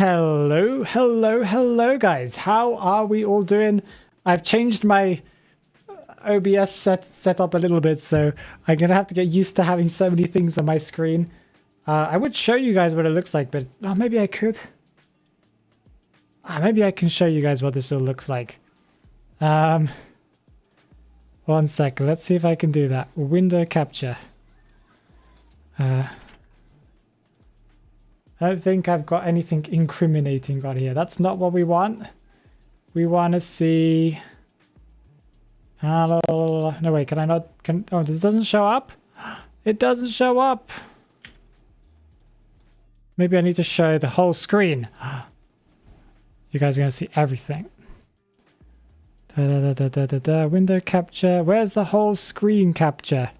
Hello, guys. How are we all doing? I've changed my OBS setup a little bit, so I'm gonna have to get used to having so many things on my screen. I would show you guys what it looks like, but maybe I could. Maybe I can show you guys what this all looks like. 1 second. Let's see if I can do that. Window capture. I don't think I've got anything incriminating on here. That's not what we want. We want to see... no, wait, can I not... Oh, this doesn't show up? It doesn't show up. Maybe I need to show the whole screen. You guys are going to see everything. Window capture. Where's the whole screen capture?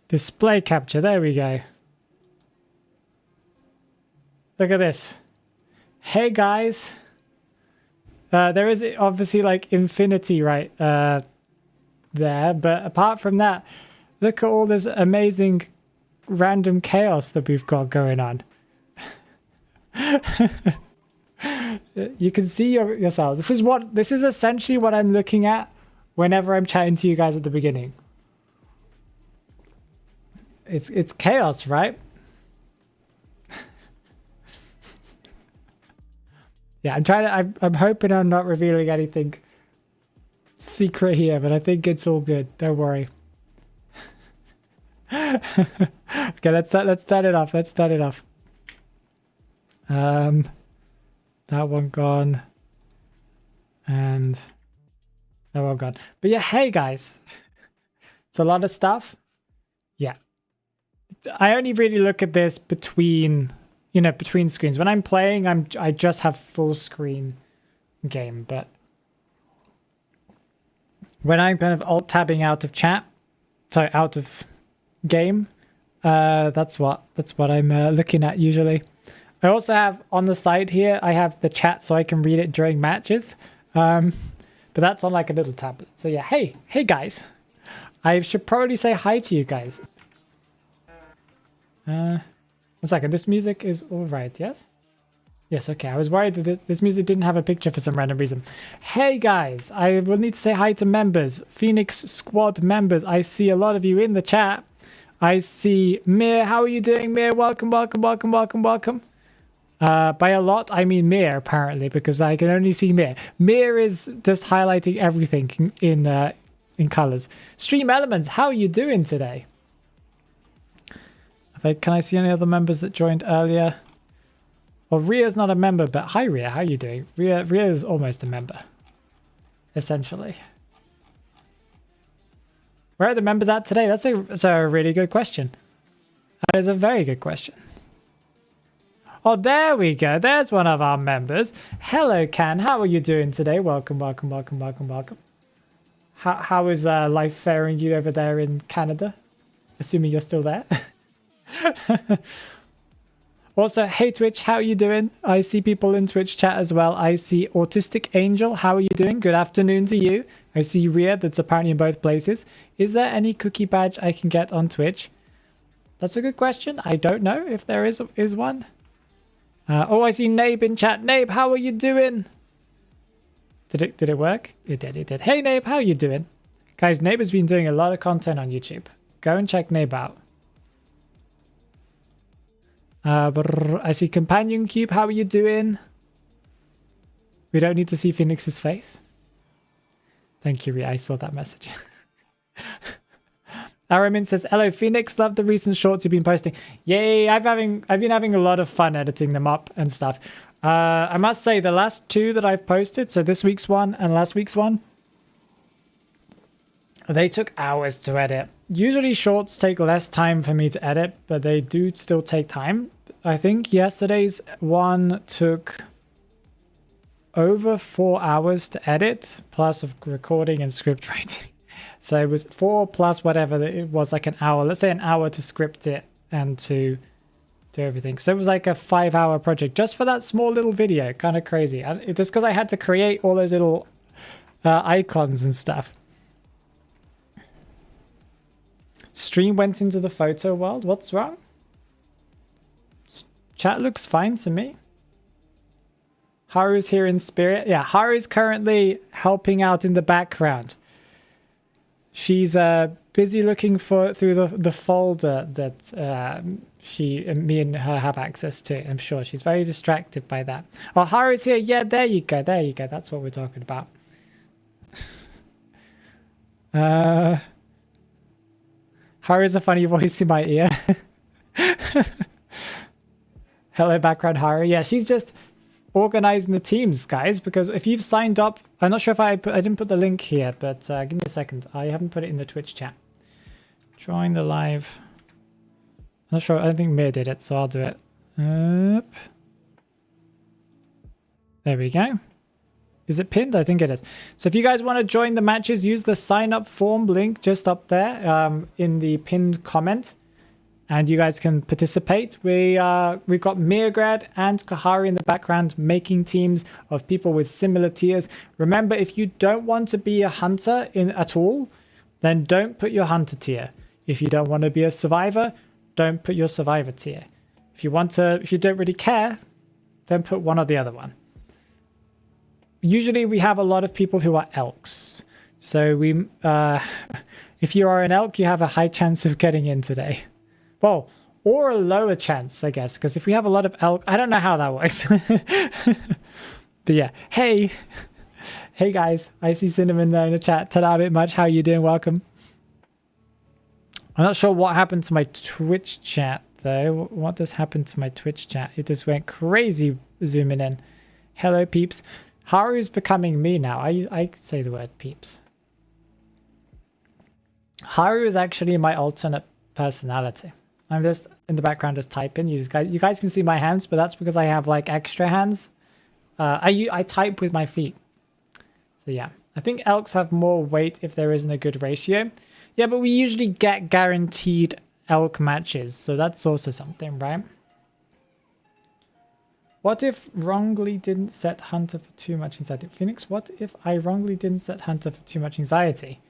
Display capture. There we go. Look at this. Hey guys. There is obviously like infinity right there, but apart from that, look at all this amazing random chaos that we've got going on. You can see yourself. This is essentially what I'm looking at whenever I'm chatting to you guys at the beginning. It's chaos, right? Yeah, I'm hoping I'm not revealing anything secret here, but I think it's all good. Don't worry. Okay, let's start it off. That one gone. And that one gone. But yeah, hey guys. It's a lot of stuff. Yeah. I only really look at this between screens. When I'm playing, I just have full screen game, but when I'm kind of alt tabbing out of out of game, that's what I'm looking at usually. I also have on the side here, I have the chat so I can read it during matches, but that's on like a little tablet. So yeah, hey guys, I should probably say hi to you guys. 1 second, this music is all right, yes? Yes, okay. I was worried that this music didn't have a picture for some random reason. Hey guys, I will need to say hi to members. Phoenix Squad members. I see a lot of you in the chat. I see Mir. How are you doing, Mir? Welcome. By a lot, I mean Mir, apparently, because I can only see Mir. Mir is just highlighting everything in colors. Stream Elements, how are you doing today? Can I see any other members that joined earlier? Well, Ria's not a member, but hi Ria, how are you doing? Ria is almost a member, essentially. Where are the members at today? That's a really good question. That is a very good question. Oh, there we go. There's one of our members. Hello, Can. How are you doing today? Welcome. How is life faring you over there in Canada? Assuming you're still there. Also, hey Twitch, how are you doing? I see people in Twitch chat as well. I see Autistic Angel, how are you doing? Good afternoon to you. I see Ria, that's apparently in both places. Is there any cookie badge I can get on Twitch? That's a good question. I don't know if there is one. I see Nabe in chat. Nabe, how are you doing? Did it work? It did. Hey Nabe, how are you doing? Guys, Nabe has been doing a lot of content on YouTube. Go and check Nabe out. I see Companion Cube, how are you doing? We don't need to see Phoenix's face. Thank you, Ria. I saw that message. Aramin says, hello Phoenix, love the recent shorts you've been posting. Yay, I've been having a lot of fun editing them up and stuff. I must say the last two that I've posted, so this week's one and last week's one, they took hours to edit. Usually shorts take less time for me to edit, but they do still take time. I think yesterday's one took over 4 hours to edit, plus of recording and script writing. So it was 4 plus whatever, it was like an hour. Let's say an hour to script it and to do everything. So it was like a 5-hour project just for that small little video. Kind of crazy. Just because I had to create all those little icons and stuff. Stream went into the photo world. What's wrong? Chat looks fine to me. Haru's here in spirit. Yeah, Haru's currently helping out in the background. She's busy looking through the folder that me and her have access to. I'm sure she's very distracted by that. Oh, Haru's here. Yeah, there you go. There you go. That's what we're talking about. Haru's a funny voice in my ear. Hello, background Haru. Yeah, she's just organizing the teams, guys, because if you've signed up, I'm not sure if I didn't put the link here, but give me a second. I haven't put it in the Twitch chat. Join the live. I'm not sure. I don't think Mir did it, so I'll do it. There we go. Is it pinned? I think it is. So if you guys want to join the matches, use the sign up form link just up there in the pinned comment. And you guys can participate. We've got Mirgrad and Kahari in the background making teams of people with similar tiers. Remember, if you don't want to be a hunter at all, then don't put your hunter tier. If you don't want to be a survivor, don't put your survivor tier. If you don't really care, then put one or the other one. Usually we have a lot of people who are elks. So if you are an elk, you have a high chance of getting in today. Well, or a lower chance, I guess, because if we have a lot of elk, I don't know how that works. But yeah, hey guys, I see Cinnamon there in the chat. Ta-da, bit much. How you doing? Welcome. I'm not sure what happened to my Twitch chat though. What does happen to my Twitch chat? It just went crazy zooming in. Hello, peeps. Haru's becoming me now. I say the word peeps. Haru is actually my alternate personality. I'm just in the background just typing. You guys can see my hands, but that's because I have like extra hands. I type with my feet. So yeah, I think elks have more weight if there isn't a good ratio. Yeah, but we usually get guaranteed elk matches, so that's also something, right? What if wrongly didn't set hunter for too much anxiety? Phoenix, what if I wrongly didn't set hunter for too much anxiety?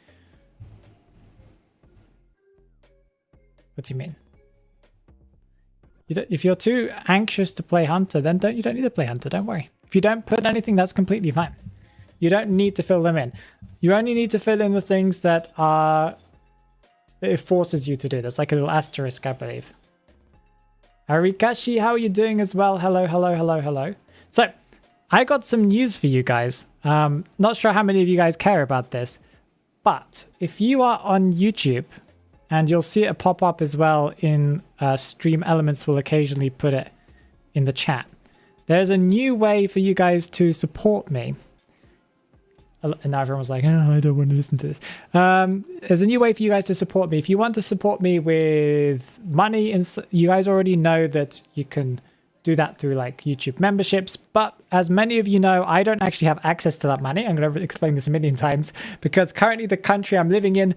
What do you mean? If you're too anxious to play hunter, then you don't need to play hunter. Don't worry. If you don't put anything, that's completely fine. You don't need to fill them in. You only need to fill in the things that it forces you to do. There's like a little asterisk, I believe. Arikashi, how are you doing as well? Hello, hello, hello, hello. So, I got some news for you guys. Not sure how many of you guys care about this, but if you are on YouTube, and you'll see it pop up as well in Stream Elements will occasionally put it in the chat. There's a new way for you guys to support me. And now everyone's like, oh, I don't want to listen to this. There's a new way for you guys to support me. If you want to support me with money, you guys already know that you can do that through like YouTube memberships. But as many of you know, I don't actually have access to that money. I'm going to explain this a million times because currently the country I'm living in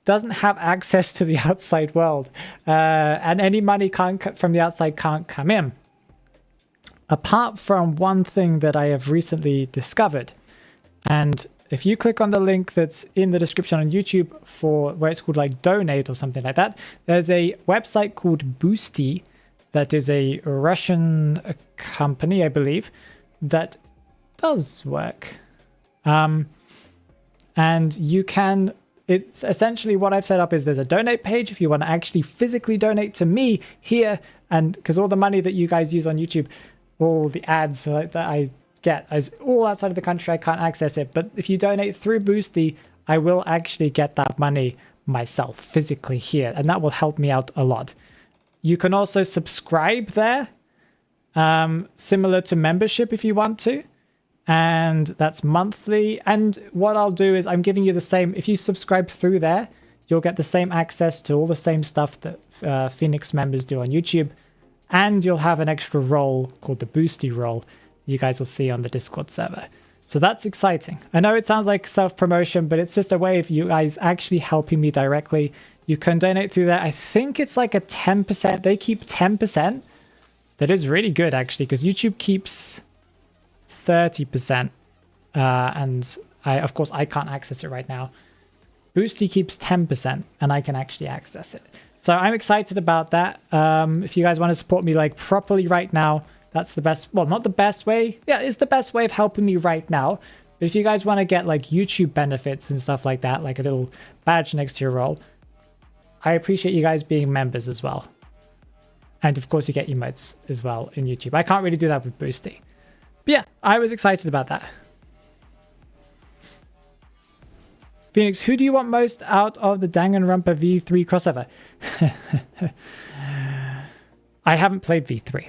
doesn't have access to the outside world, and any money from the outside can't come in. Apart from one thing that I have recently discovered, and if you click on the link that's in the description on YouTube for where it's called like donate or something like that, there's a website called Boosty that is a Russian company, I believe, that does work. And you can. It's essentially what I've set up is there's a donate page if you want to actually physically donate to me here, and because all the money that you guys use on YouTube, all the ads that I get is all outside of the country. I can't access it, but if you donate through Boosty, I will actually get that money myself physically here, and that will help me out a lot. You can also subscribe there, similar to membership if you want to. And that's monthly. And what I'll do is I'm giving you the same. If you subscribe through there, you'll get the same access to all the same stuff that Phoenix members do on YouTube. And you'll have an extra role called the Boosty role you guys will see on the Discord server. So that's exciting. I know it sounds like self-promotion, but it's just a way of you guys actually helping me directly. You can donate through there. I think it's like a 10%. They keep 10%. That is really good, actually, because YouTube keeps 30%, and of course I can't access it right now. Boosty keeps 10% and I can actually access it. So I'm excited about that. If you guys want to support me like properly right now, That's the best, well, not the best way. Yeah, it's the best way of helping me right now. But if you guys want to get like YouTube benefits and stuff like that, like a little badge next to your role, I appreciate you guys being members as well. And of course you get emotes as well in YouTube. I can't really do that with Boosty. But yeah, I was excited about that. Phoenix, who do you want most out of the Danganronpa V3 crossover? I haven't played V3.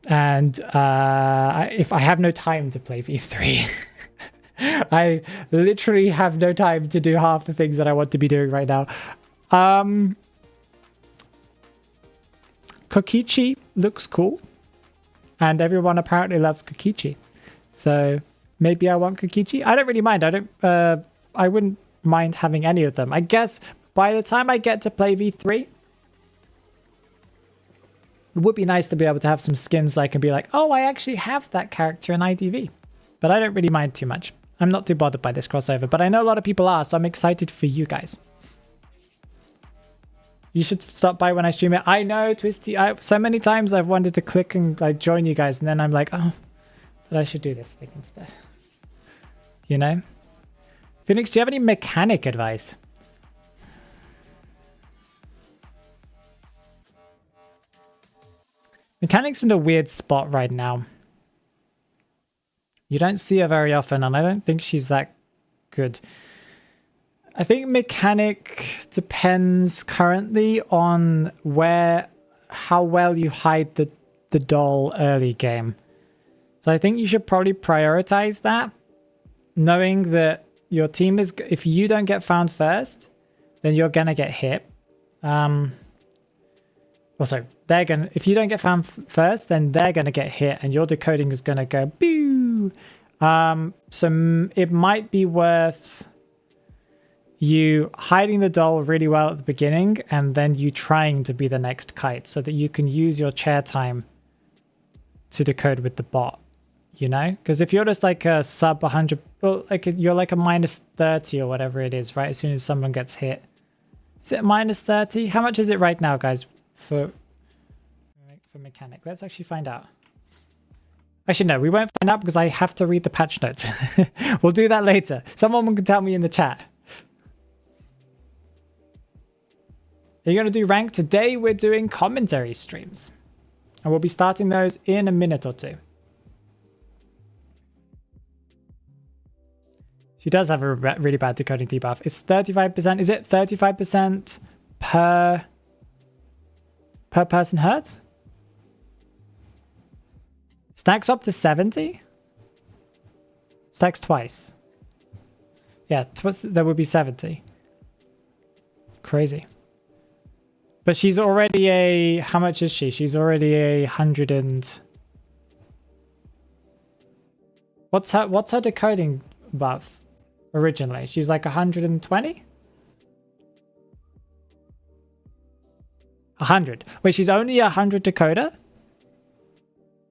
And if I have no time to play V3. I literally have no time to do half the things that I want to be doing right now. Kokichi looks cool. And everyone apparently loves Kokichi. So maybe I want Kokichi. I don't really mind. I wouldn't mind having any of them. I guess by the time I get to play V3, it would be nice to be able to have some skins that I can be like, oh, I actually have that character in IDV. But I don't really mind too much. I'm not too bothered by this crossover, but I know a lot of people are, so I'm excited for you guys. You should stop by when I stream it. I know, Twisty. So many times I've wanted to click and like join you guys, and then I'm like, oh, but I should do this thing instead. You know? Phoenix, do you have any mechanic advice? Mechanic's in a weird spot right now. You don't see her very often, and I don't think she's that good. I think mechanic depends currently on how well you hide the doll early game. So I think you should probably prioritize that, knowing that your team is, if you don't get found first, then you're gonna get hit. Also, if you don't get found first, then they're gonna get hit, and your decoding is gonna go boo. So it might be worth you hiding the doll really well at the beginning, and then you trying to be the next kite, so that you can use your chair time to decode with the bot. You know, because if you're just like a sub 100, well, like you're like a minus 30 or whatever it is, right? As soon as someone gets hit, is it minus 30? How much is it right now, guys? For mechanic, let's actually find out. Actually, no, we won't find out because I have to read the patch notes. We'll do that later. Someone can tell me in the chat. Are you going to do rank? Today we're doing commentary streams. And we'll be starting those in a minute or two. She does have a really bad decoding debuff. It's 35%. Is it 35% per person hurt? Stacks up to 70? Stacks twice. Yeah, there would be 70. Crazy. But she's already a... How much is she? She's already a 100 and... What's her decoding buff originally? She's like 120? 100. Wait, she's only 100 decoder?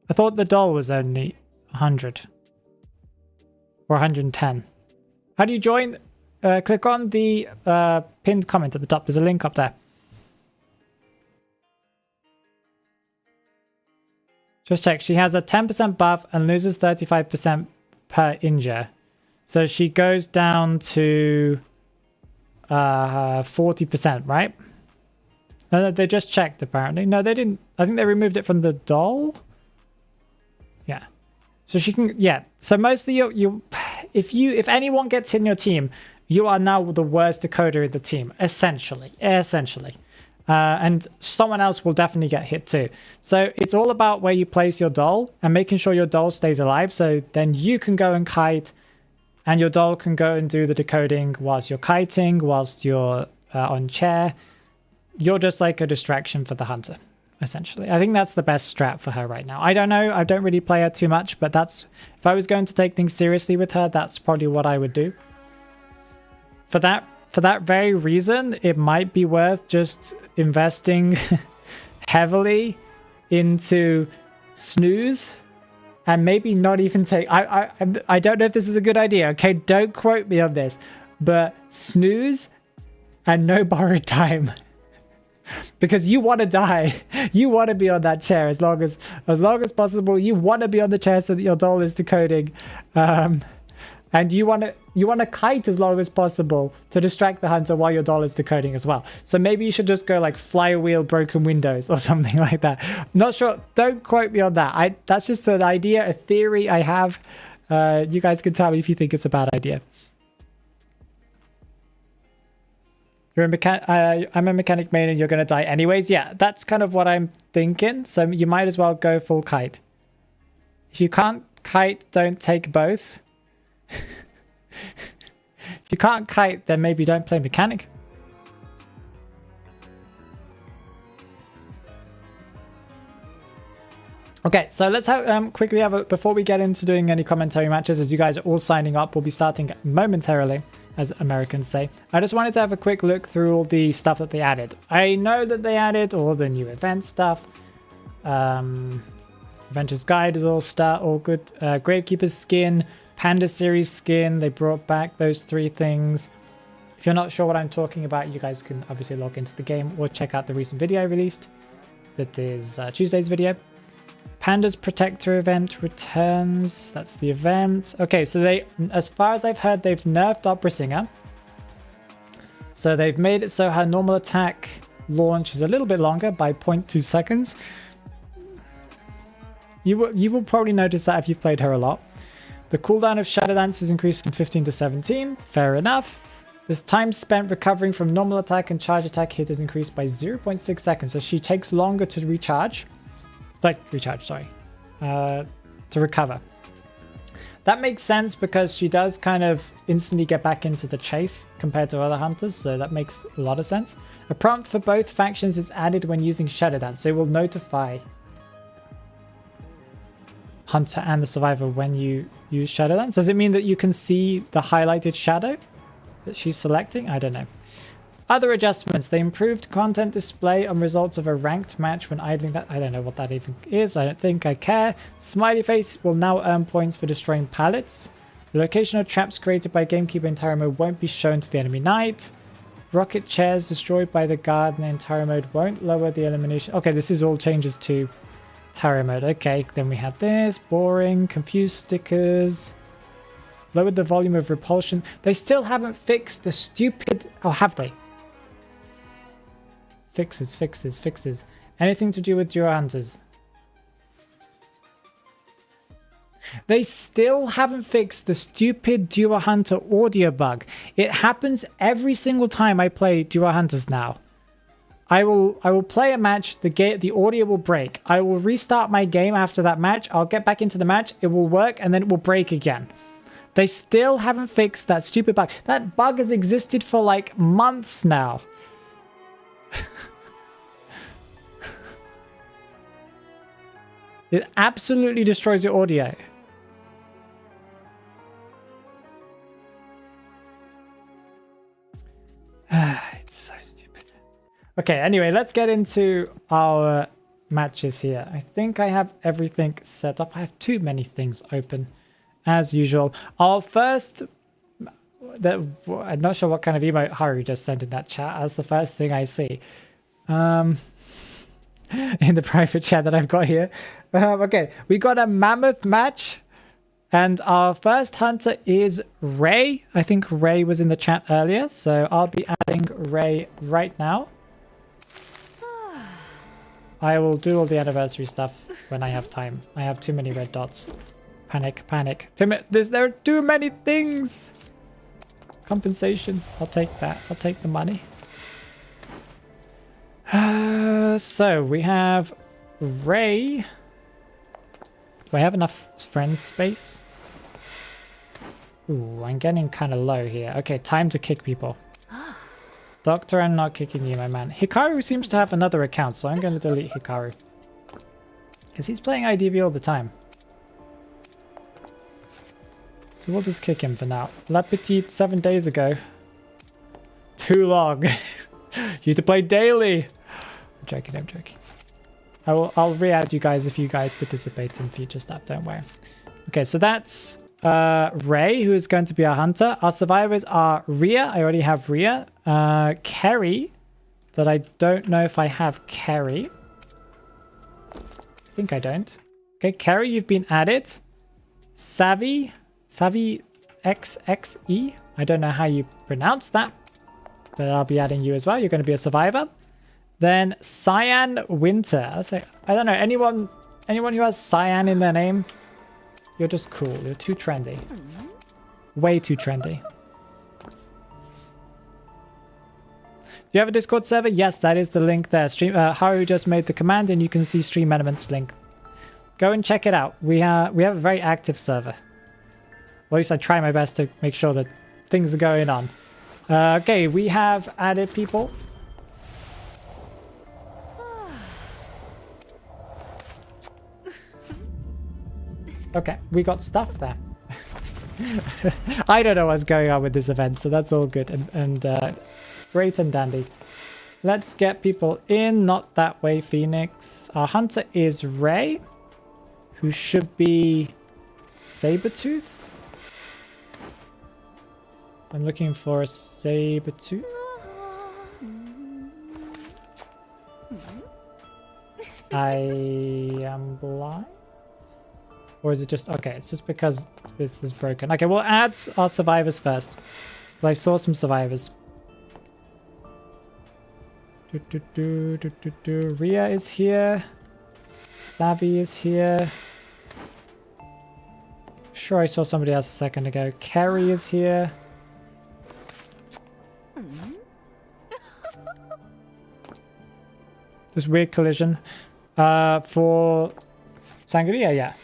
I thought the doll was only 100. Or 110. How do you join? Click on the pinned comment at the top. There's a link up there. Just check. She has a 10% buff and loses 35% per injure. So she goes down to 40%, right? No, they just checked apparently. No, they didn't. I think they removed it from the doll. Yeah. So she can, yeah. So mostly if anyone gets hit in your team, you are now the worst decoder in the team, essentially. And someone else will definitely get hit too. So it's all about where you place your doll and making sure your doll stays alive. So then you can go and kite and your doll can go and do the decoding whilst you're kiting, whilst you're on chair. You're just like a distraction for the hunter, essentially. I think that's the best strat for her right now. I don't know. I don't really play her too much, but that's, if I was going to take things seriously with her, that's probably what I would do. For that very reason, it might be worth just investing heavily into snooze and maybe not even take... I don't know if this is a good idea, okay? Don't quote me on this, but snooze and no borrowed time. Because you want to die. You want to be on that chair as long as possible. You want to be on the chair so that your doll is decoding. And you want to kite as long as possible to distract the hunter while your doll is decoding as well. So maybe you should just go like flywheel broken windows or something like that. Not sure. Don't quote me on that. That's just an idea, a theory I have. You guys can tell me if you think it's a bad idea. I'm a mechanic main and you're going to die anyways. Yeah, that's kind of what I'm thinking. So you might as well go full kite. If you can't kite, don't take both. If you can't kite, then maybe don't play mechanic. Okay, so let's quickly have a, before we get into doing any commentary matches, as you guys are all signing up, we'll be starting momentarily, as Americans say. I just wanted to have a quick look through all the stuff that they added. I know that they added all the new event stuff. Adventurer's Guide is all good. Gravekeeper's skin, Panda series skin, they brought back those 3 things. If you're not sure what I'm talking about, you guys can obviously log into the game or check out the recent video I released. That is Tuesday's video. Panda's Protector event returns. That's the event. Okay, so they, as far as I've heard, they've nerfed Opera Singer. So they've made it so her normal attack launch is a little bit longer by 0.2 seconds. You will probably notice that if you've played her a lot. The cooldown of Shadow Dance is increased from 15 to 17. Fair enough. This time spent recovering from normal attack and charge attack hit is increased by 0.6 seconds. So she takes longer to recharge. To recover. That makes sense because she does kind of instantly get back into the chase compared to other hunters, so that makes a lot of sense. A prompt for both factions is added when using Shadow Dance, so it will notify hunter and the survivor when you use Shadow Dance. Does it mean that you can see the highlighted shadow that she's selecting? I don't know. Other adjustments. They improved content display on results of a ranked match when idling that. I don't know what that even is. I don't think I care. Smiley face will now earn points for destroying pallets. The location of traps created by Gamekeeper in Terror mode won't be shown to the enemy knight. Rocket chairs destroyed by the guard in Terror mode won't lower the elimination. Okay, this is all changes to Terror mode. Okay, then we had this. Boring. Confused stickers. Lowered the volume of repulsion. They still haven't fixed the stupid... Oh, have they? Fixes. Anything to do with Duo Hunters? They still haven't fixed the stupid Duo Hunter audio bug. It happens every single time I play Duo Hunters now. I will play a match, the audio will break. I will restart my game after that match. I'll get back into the match, it will work, and then it will break again. They still haven't fixed that stupid bug. That bug has existed for like months now. It absolutely destroys your audio. It's so stupid. Okay, anyway, let's get into our matches here. I think I have everything set up. I have too many things open, as usual. I'll first... I'm not sure what kind of emote Haru just sent in that chat as the first thing I see. In the private chat that I've got here. Okay, we got a mammoth match. And our first hunter is Ray. I think Ray was in the chat earlier. So I'll be adding Ray right now. I will do all the anniversary stuff when I have time. I have too many red dots. Panic. There are too many things. Compensation. I'll take that. I'll take the money. So we have Ray. Do I have enough friend space? Ooh, I'm getting kind of low here. Okay, time to kick people. Doctor, I'm not kicking you, my man. Hikaru seems to have another account, so I'm going to delete Hikaru. Because he's playing IDV all the time. So we'll just kick him for now. La Petite 7 days ago. Too long. You need to play daily. I'm joking. I'll re-add you guys if you guys participate in future stuff, don't worry. Okay, so that's Ray, who is going to be our hunter. Our survivors are Rhea. I already have Rhea. Kerry, that I don't know if I have Kerry. I think I don't. Okay, Kerry, you've been added. Savvy XXE. I don't know how you pronounce that, but I'll be adding you as well. You're going to be a survivor. Then Cyan Winter. I don't know, anyone who has Cyan in their name, you're just cool. You're too trendy. Way too trendy. Do you have a Discord server? Yes, that is the link there. Haru just made the command and you can see Stream Elements link. Go and check it out. We have a very active server. Well, at least I try my best to make sure that things are going on. Okay, we have added people. Okay, we got stuff there. I don't know what's going on with this event, so that's all good and great and dandy. Let's get people in. Not that way, Phoenix. Our hunter is Ray, who should be Sabertooth. I'm looking for a Sabertooth. I am blind. Or is it just... Okay, it's just because this is broken. Okay, we'll add our survivors first. Because I saw some survivors. Ria is here. Savvy is here. Sure, I saw somebody else a second ago. Carrie is here. This weird collision. For Sangria, yeah.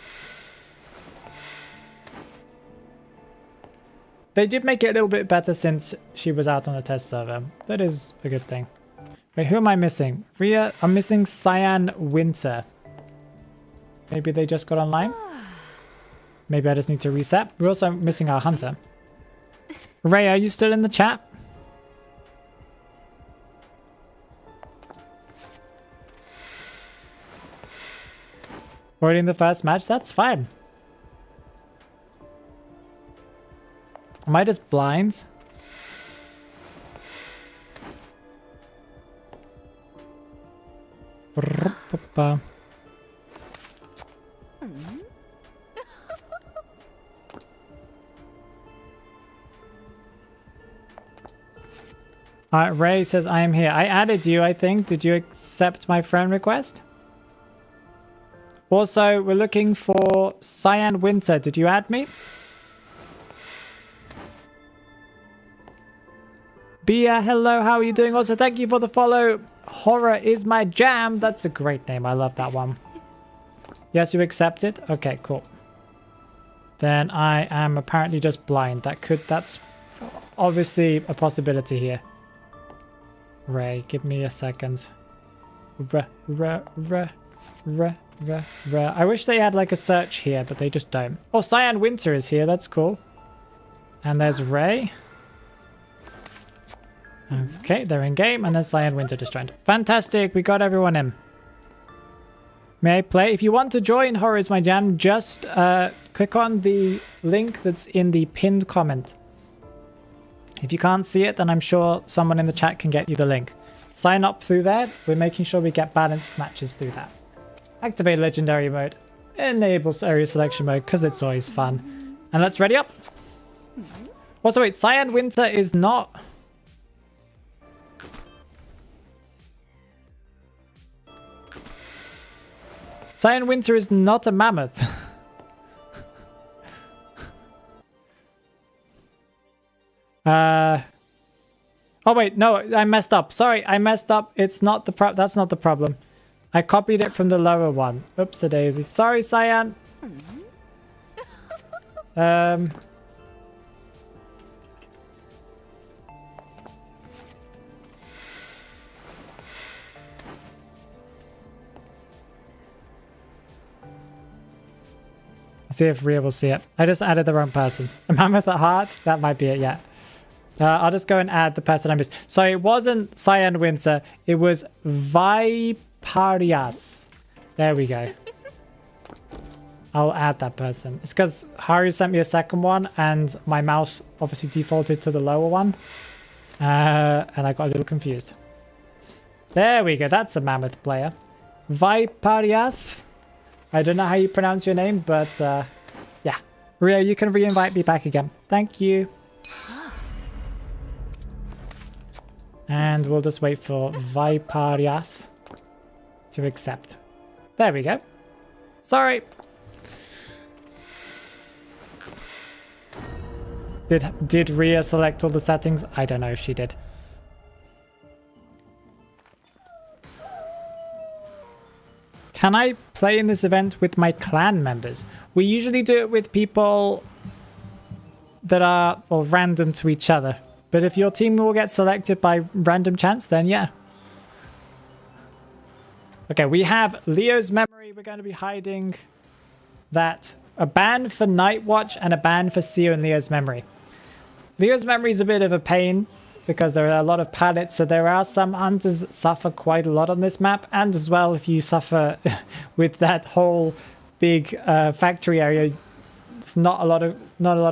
They did make it a little bit better since she was out on the test server. That is a good thing. Wait, who am I missing? Ria, I'm missing Cyan Winter. Maybe they just got online? Maybe I just need to reset. We're also missing our hunter. Ray, are you still in the chat? Already in the first match? That's fine. Am I just blind? Ray says, I am here. I added you, I think. Did you accept my friend request? Also, we're looking for Cyan Winter. Did you add me? Bia, hello, how are you doing? Also, thank you for the follow. Horror is my jam. That's a great name. I love that one. Yes, you accepted? Okay, cool. Then I am apparently just blind. That's obviously a possibility here. Ray, give me a second. I wish they had like a search here, but they just don't. Oh, Cyan Winter is here. That's cool. And there's Ray. Okay, they're in game, and then Cyan Winter just joined. Fantastic, we got everyone in. May I play? If you want to join Horror is my jam, just click on the link that's in the pinned comment. If you can't see it, then I'm sure someone in the chat can get you the link. Sign up through there. We're making sure we get balanced matches through that. Activate legendary mode. Enable area selection mode, because it's always fun. And let's ready up. Also, wait, Cyan Winter is not... Cyan Winter is not a mammoth. Oh wait, no, I messed up. Sorry, I messed up. It's not the that's not the problem. I copied it from the lower one. Oops a daisy. Sorry, Cyan. See if Rhea will see it. I just added the wrong person. A mammoth at heart? That might be it, yeah. I'll just go and add the person I missed. So it wasn't Cyan Winter. It was Viparias. There we go. I'll add that person. It's because Haru sent me a second one and my mouse obviously defaulted to the lower one. And I got a little confused. There we go. That's a mammoth player. Viparias. I don't know how you pronounce your name, but yeah. Rio, you can re-invite me back again. Thank you. And we'll just wait for Viparias to accept. There we go. Sorry. Did Ria select all the settings? I don't know if she did. Can I play in this event with my clan members? We usually do it with people that are random to each other. But if your team will get selected by random chance, then yeah. Okay, we have Leo's Memory. We're going to be hiding that. A ban for Night Watch and a ban for Seo and Leo's Memory. Leo's Memory is a bit of a pain because there are a lot of pallets, so there are some hunters that suffer quite a lot on this map, and as well if you suffer with that whole big factory area, it's not a lot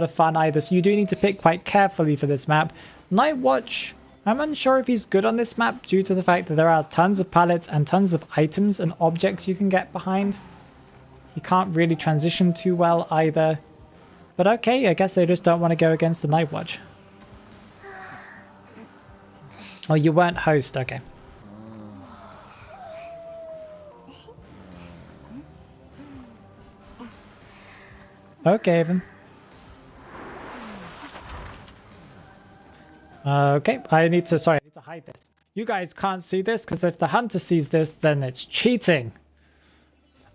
of fun either. So you do need to pick quite carefully for this map. Night Watch, I'm unsure if he's good on this map due to the fact that there are tons of pallets and tons of items and objects you can get behind. He can't really transition too well either. But okay, I guess they just don't want to go against the Night Watch. Oh, you weren't host, okay. Okay, then. Okay, I need to hide this. You guys can't see this because if the hunter sees this, then it's cheating.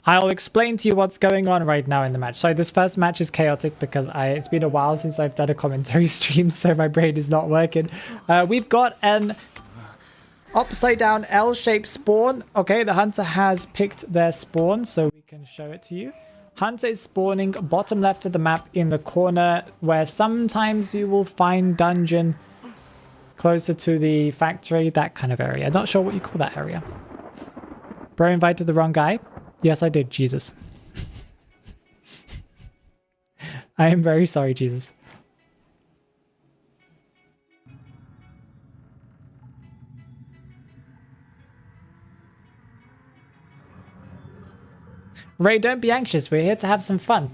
I'll explain to you what's going on right now in the match. So this first match is chaotic because it's been a while since I've done a commentary stream, so my brain is not working. We've got an upside down L-shaped spawn. Okay, the hunter has picked their spawn, so we can show it to you. Hunter is spawning bottom left of the map in the corner where sometimes you will find dungeon closer to the factory, that kind of area. Not sure what you call that area. Bro invited the wrong guy. Yes, I did, Jesus. I am very sorry, Jesus. Ray, don't be anxious. We're here to have some fun.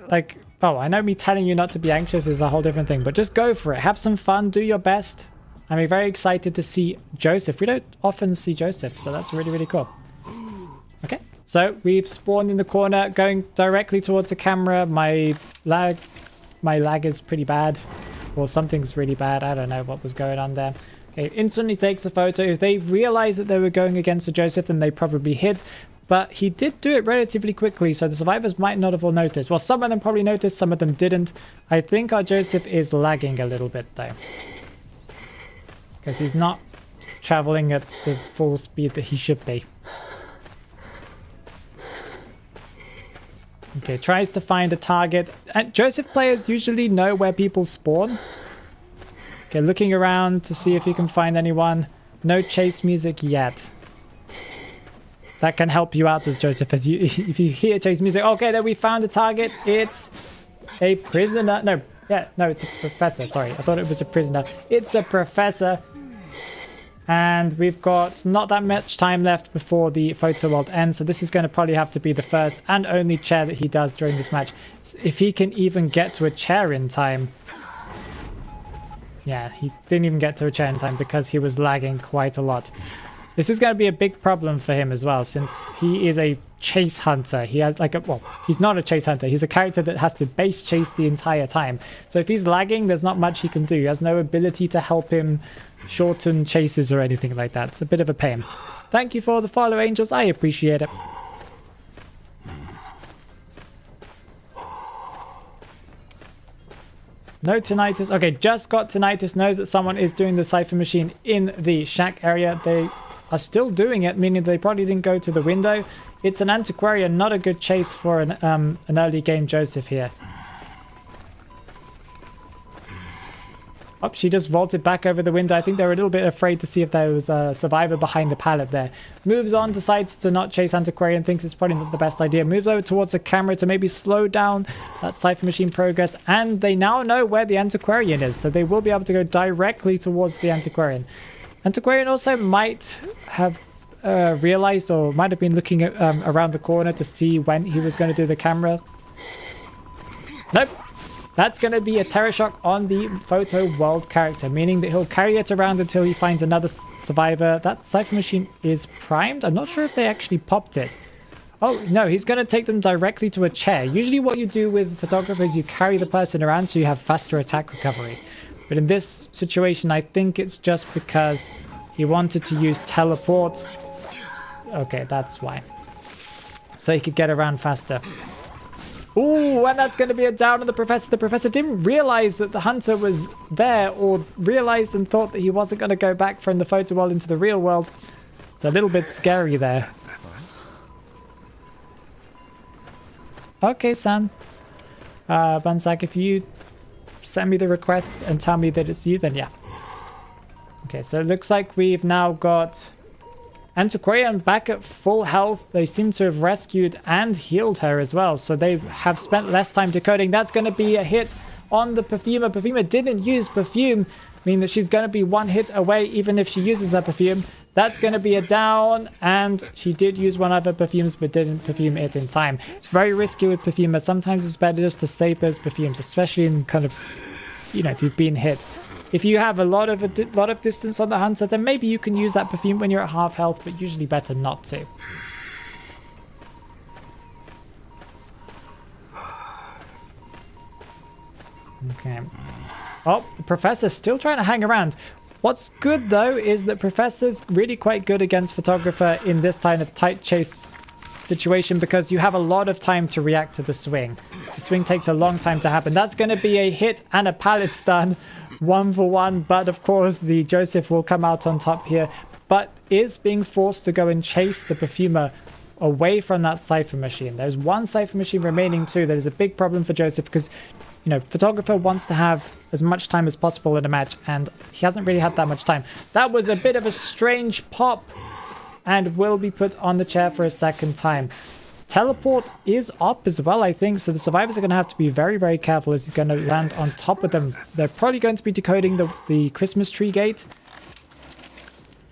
Like, oh, I know me telling you not to be anxious is a whole different thing, but just go for it. Have some fun. Do your best. I'm very excited to see Joseph. We don't often see Joseph, so that's really, really cool. Okay, so we've spawned in the corner, going directly towards the camera. My lag is pretty bad, or something's really bad. I don't know what was going on there. Okay, instantly takes a photo. If they realized that they were going against a Joseph, then they probably hid. But he did do it relatively quickly, so the survivors might not have all noticed. Well, some of them probably noticed, some of them didn't. I think our Joseph is lagging a little bit, though. Because he's not traveling at the full speed that he should be. Okay, tries to find a target. And Joseph players usually know where people spawn. Okay, looking around to see if you can find anyone. No chase music yet. That can help you out as Joseph, as you if you hear chase music. Okay, then we found a target. It's a prisoner. No, it's a professor. Sorry, I thought it was a prisoner. It's a professor. And we've got not that much time left before the photo world ends, so this is going to probably have to be the first and only chair that he does during this match. If he can even get to a chair in time. Yeah, he didn't even get to a chair in time because he was lagging quite a lot. This is going to be a big problem for him as well, since he is a chase hunter. He has well, he's not a chase hunter. He's a character that has to base chase the entire time. So if he's lagging, there's not much he can do. He has no ability to help him shorten chases or anything like that. It's a bit of a pain. Thank you for the follow, Angels. I appreciate it. No tinnitus. Okay, just got tinnitus. Knows that someone is doing the cipher machine in the shack area. They are still doing it, meaning they probably didn't go to the window. It's an antiquarian, not a good chase for an early game Joseph here. Oh, she just vaulted back over the window. I think they were a little bit afraid to see if there was a survivor behind the pallet there. Moves on, decides to not chase Antiquarian, thinks it's probably not the best idea. Moves over towards the camera to maybe slow down that Cypher Machine progress. And they now know where the Antiquarian is, so they will be able to go directly towards the Antiquarian. Antiquarian also might have realized or might have been looking at, around the corner to see when he was going to do the camera. Nope. That's going to be a Terror Shock on the Photo World character, meaning that he'll carry it around until he finds another survivor. That Cypher Machine is primed. I'm not sure if they actually popped it. Oh, no, he's going to take them directly to a chair. Usually what you do with photographers, you carry the person around so you have faster attack recovery. But in this situation, I think it's just because he wanted to use teleport. Okay, that's why. So he could get around faster. Ooh, and that's going to be a down on the Professor. The Professor didn't realize that the Hunter was there, or realized and thought that he wasn't going to go back from the photo world into the real world. It's a little bit scary there. Okay, San. Banzak, if you send me the request and tell me that it's you, then yeah. Okay, so it looks like we've now got Antiquarian back at full health. They seem to have rescued and healed her as well, so they have spent less time decoding. That's going to be a hit on the Perfumer. Perfumer didn't use Perfume, meaning that she's going to be one hit away even if she uses her Perfume. That's going to be a down, and she did use one of her Perfumes but didn't Perfume it in time. It's very risky with Perfumer. Sometimes it's better just to save those Perfumes, especially in kind of, you know, if you've been hit. If you have a lot of distance on the Hunter, then maybe you can use that Perfume when you're at half health, but usually better not to. Okay. Oh, the Professor's still trying to hang around. What's good, though, is that Professor's really quite good against Photographer in this kind of tight chase situation because you have a lot of time to react to the swing. The swing takes a long time to happen. That's going to be a hit and a pallet stun. 1 for 1, but of course the Joseph will come out on top here, but is being forced to go and chase the Perfumer away from that Cypher Machine. There's one Cypher Machine remaining too. That is a big problem for Joseph because, you know, Photographer wants to have as much time as possible in a match, and he hasn't really had that much time. That was a bit of a strange pop and will be put on the chair for a second time. Teleport is up as well, I think, so the survivors are going to have to be very, very careful as he's going to land on top of them. They're probably going to be decoding the Christmas tree gate.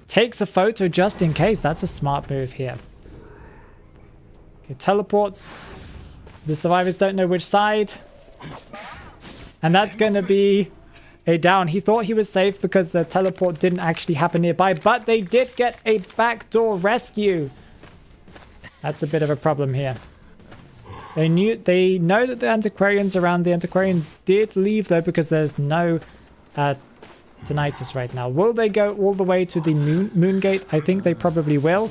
Takes a photo just in case. That's a smart move here. Okay, teleports. The survivors don't know which side. And that's going to be a down. He thought he was safe because the teleport didn't actually happen nearby, but they did get a backdoor rescue. That's a bit of a problem here. They know that the Antiquarian's around. The Antiquarian did leave though because there's no tinnitus right now. Will they go all the way to the moon gate? I think they probably will.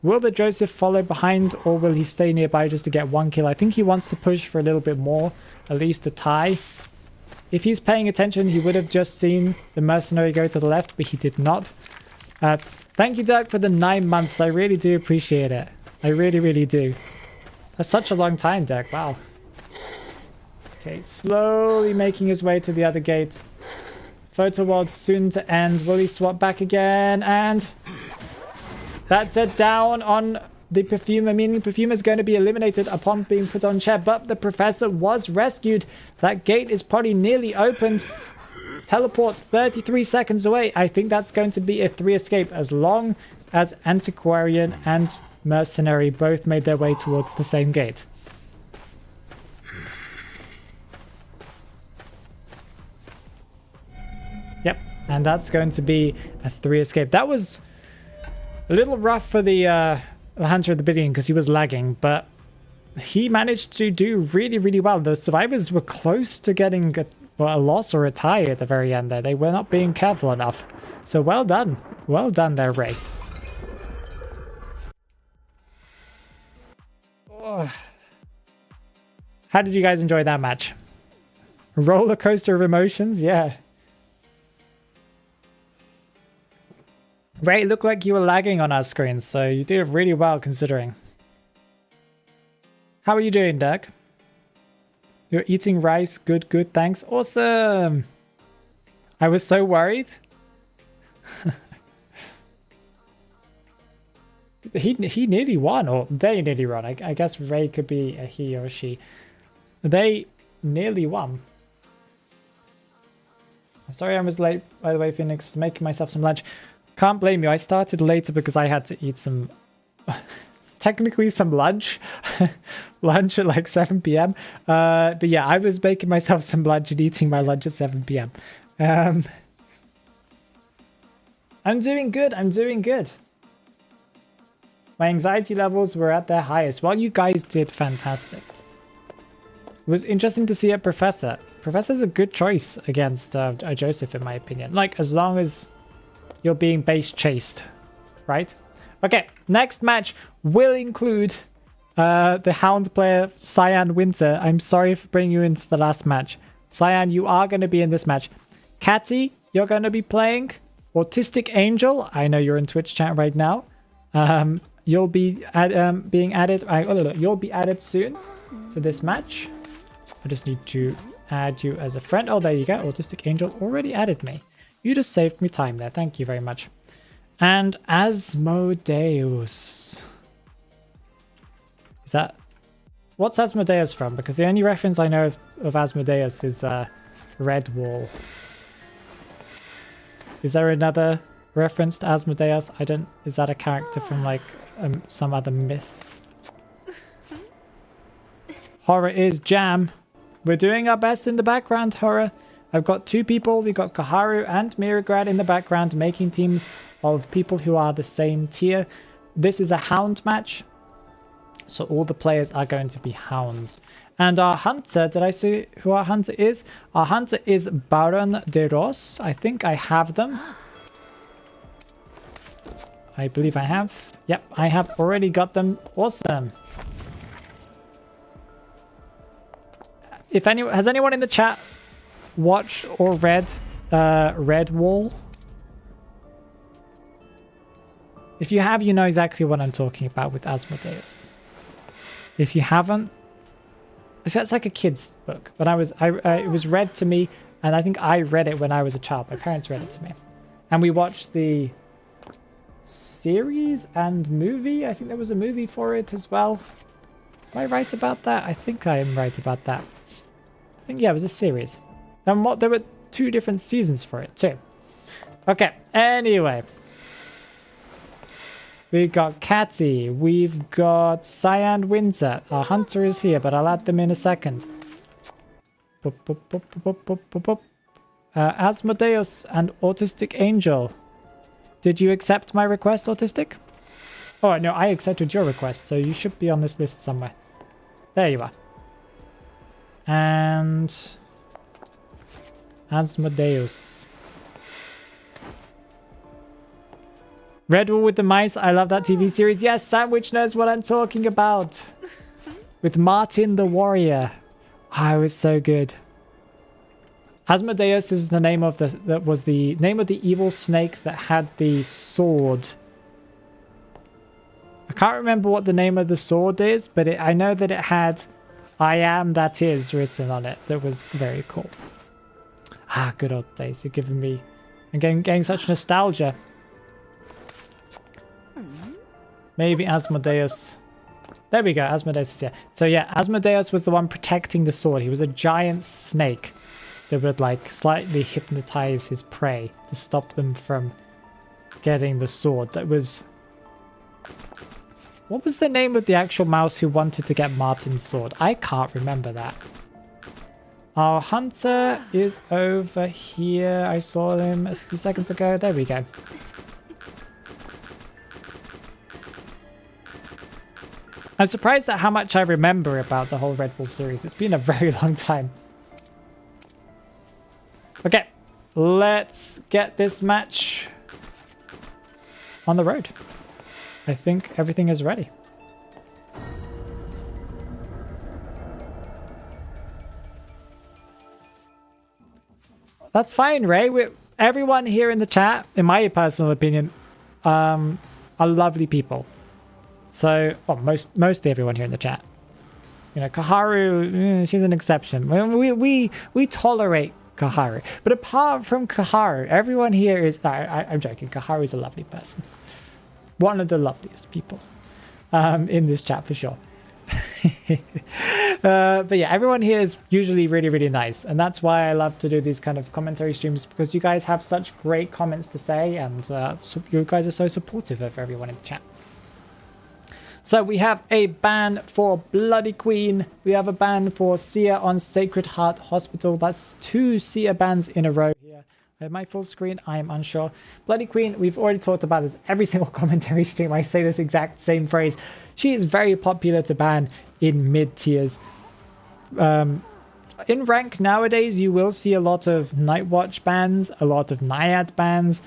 Will the Joseph follow behind, or will he stay nearby just to get one kill? I think he wants to push for a little bit more, at least a tie. If he's paying attention, he would have just seen the mercenary go to the left, but he did not. Thank you, Dirk, for the 9 months. I really do appreciate it. I really, really do. That's such a long time, Dirk. Wow. Okay, slowly making his way to the other gate. Photo world soon to end. Will he swap back again? And that's a down on the Perfumer, meaning Perfumer is going to be eliminated upon being put on chair. But the Professor was rescued. That gate is probably nearly opened. Teleport 33 seconds away. I think that's going to be a 3 escape as long as Antiquarian and Mercenary both made their way towards the same gate. Yep, and that's going to be a 3 escape. That was a little rough for the Hunter at the beginning because he was lagging, but he managed to do really, really well. The survivors were close to getting a loss or a tie at the very end there. They were not being careful enough. So well done. Well done there, Ray. How did you guys enjoy that match? Roller coaster of emotions? Yeah. Ray, it looked like you were lagging on our screens, so you did really well considering. How are you doing, Dirk? You're eating rice. Good, good. Thanks. Awesome. I was so worried. He nearly won, or they nearly won. I guess Ray could be a he or a she. They nearly won. I'm sorry I was late, by the way, Phoenix. Was making myself some lunch. Can't blame you. I started later because I had to eat some... technically some lunch. Lunch at like 7 p.m. But yeah, I was making myself some lunch and eating my lunch at 7 p.m. I'm doing good. I'm doing good. My anxiety levels were at their highest. Well, you guys did fantastic. It was interesting to see a Professor. Professor's a good choice against Joseph, in my opinion. Like, as long as you're being base chased, right? Okay, next match will include the Hound player, Cyan Winter. I'm sorry for bringing you into the last match. Cyan, you are going to be in this match. Catty, you're going to be playing. Autistic Angel, I know you're in Twitch chat right now. You'll be being added. You'll be added soon to this match. I just need to add you as a friend. Oh, there you go. Autistic Angel already added me. You just saved me time there. Thank you very much. And Asmodeus. Is that... What's Asmodeus from? Because the only reference I know of Asmodeus is Red Wall. Is there another reference to Asmodeus? I don't... Is that a character from like some other myth? Horror is jam. We're doing our best in the background, Horror. I've got two people. We got Kaharu and Miragrad in the background making teams of people who are the same tier. This is a hound match. So all the players are going to be hounds. And our hunter, did I see who our hunter is? Our hunter is Baron de Ros. I think I have them. I believe I have. Yep, I have already got them. Awesome. If anyone has anyone in the chat watched or read Red Wall? If you have, you know exactly what I'm talking about with Asmodeus. If you haven't, it's like a kid's book. But it was read to me, and I think I read it when I was a child. My parents read it to me, and we watched the series and movie. I think there was a movie for it as well. Am I right about that? I think I am right about that. I think, yeah, it was a series. And there were 2 different seasons for it too. Okay, anyway. We got Catty. We've got Cyan Winter. Our hunter is here, but I'll add them in a second. Asmodeus and Autistic Angel. Did you accept my request, Autistic? Oh, no, I accepted your request, so you should be on this list somewhere. There you are. And Asmodeus. Red Wall with the Mice. I love that TV series. Yes, Sandwich knows what I'm talking about. With Martin the Warrior. Oh, it was so good. Asmodeus is the name of the name of the evil snake that had the sword. I can't remember what the name of the sword is, but I know that it had I am that is written on it. That was very cool. Ah, good old days. You're giving me... I'm getting such nostalgia. Maybe Asmodeus. There we go. Asmodeus is here. So yeah, Asmodeus was the one protecting the sword. He was a giant snake that would like slightly hypnotize his prey to stop them from getting the sword. That was... What was the name of the actual mouse who wanted to get Martin's sword? I can't remember that. Our hunter is over here. I saw him a few seconds ago. There we go. I'm surprised at how much I remember about the whole Red Bull series. It's been a very long time. Okay, let's get this match on the road. I think everything is ready. That's fine, Ray. Everyone here in the chat, in my personal opinion, are lovely people. So, well, mostly everyone here in the chat. You know, Kaharu, she's an exception. We tolerate Kaharu. But apart from Kaharu, everyone here is... I'm joking. Kaharu is a lovely person. One of the loveliest people in this chat for sure. But yeah, everyone here is usually really, really nice. And that's why I love to do these kind of commentary streams, because you guys have such great comments to say, and so you guys are so supportive of everyone in the chat. So we have a ban for Bloody Queen. We have a ban for Sia on Sacred Heart Hospital. That's 2 Sia bans in a row here. At my full screen, I am unsure. Bloody Queen, we've already talked about this every single commentary stream. I say this exact same phrase. She is very popular to ban in mid tiers. In rank nowadays, you will see a lot of Night Watch bans, a lot of Naiad bans.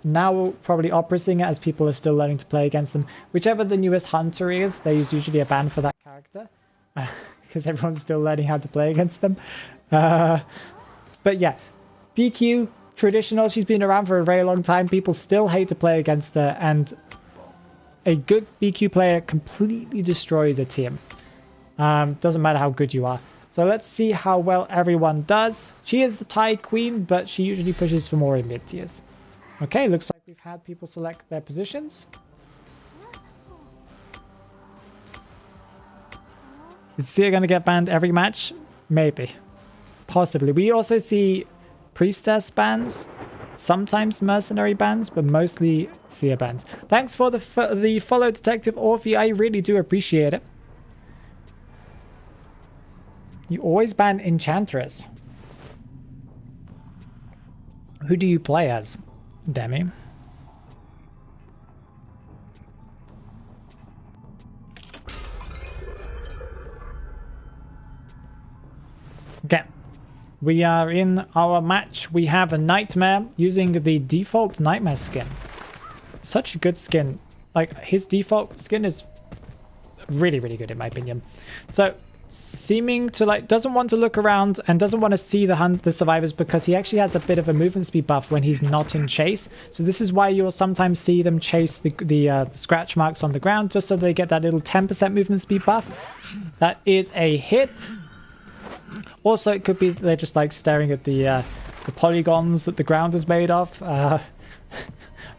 Now probably Opera Singer, as people are still learning to play against them. Whichever the newest Hunter is, there's usually a ban for that character. Because everyone's still learning how to play against them. But yeah, BQ, traditional, she's been around for a very long time. People still hate to play against her, and a good BQ player completely destroys a team. Doesn't matter how good you are. So let's see how well everyone does. She is the tie queen, but she usually pushes for more in mid tiers. Okay, looks like we've had people select their positions. Is Sia going to get banned every match? Maybe. Possibly. We also see Priestess bans, sometimes Mercenary bans, but mostly Sia bans. Thanks for the follow, Detective Orphe. I really do appreciate it. You always ban Enchantress. Who do you play as, Demi? Okay. We are in our match. We have a Nightmare using the default Nightmare skin. Such a good skin. Like, his default skin is really, really good in my opinion. So, seeming to like, doesn't want to look around and doesn't want to see the survivors, because he actually has a bit of a movement speed buff when he's not in chase. So this is why you'll sometimes see them chase the scratch marks on the ground, just so they get that little 10% movement speed buff. That is a hit. Also, it could be they're just like staring at the polygons that the ground is made of. The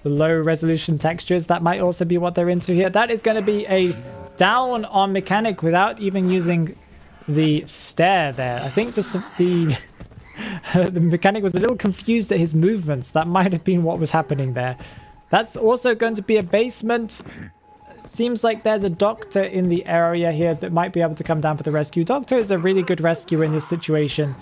low resolution textures, that might also be what they're into here. That is going to be a down on Mechanic without even using the stare there. I think the Mechanic was a little confused at his movements. That might have been what was happening there. That's also going to be a basement. Seems like there's a doctor in the area here that might be able to come down for the rescue. Doctor is a really good rescuer in this situation,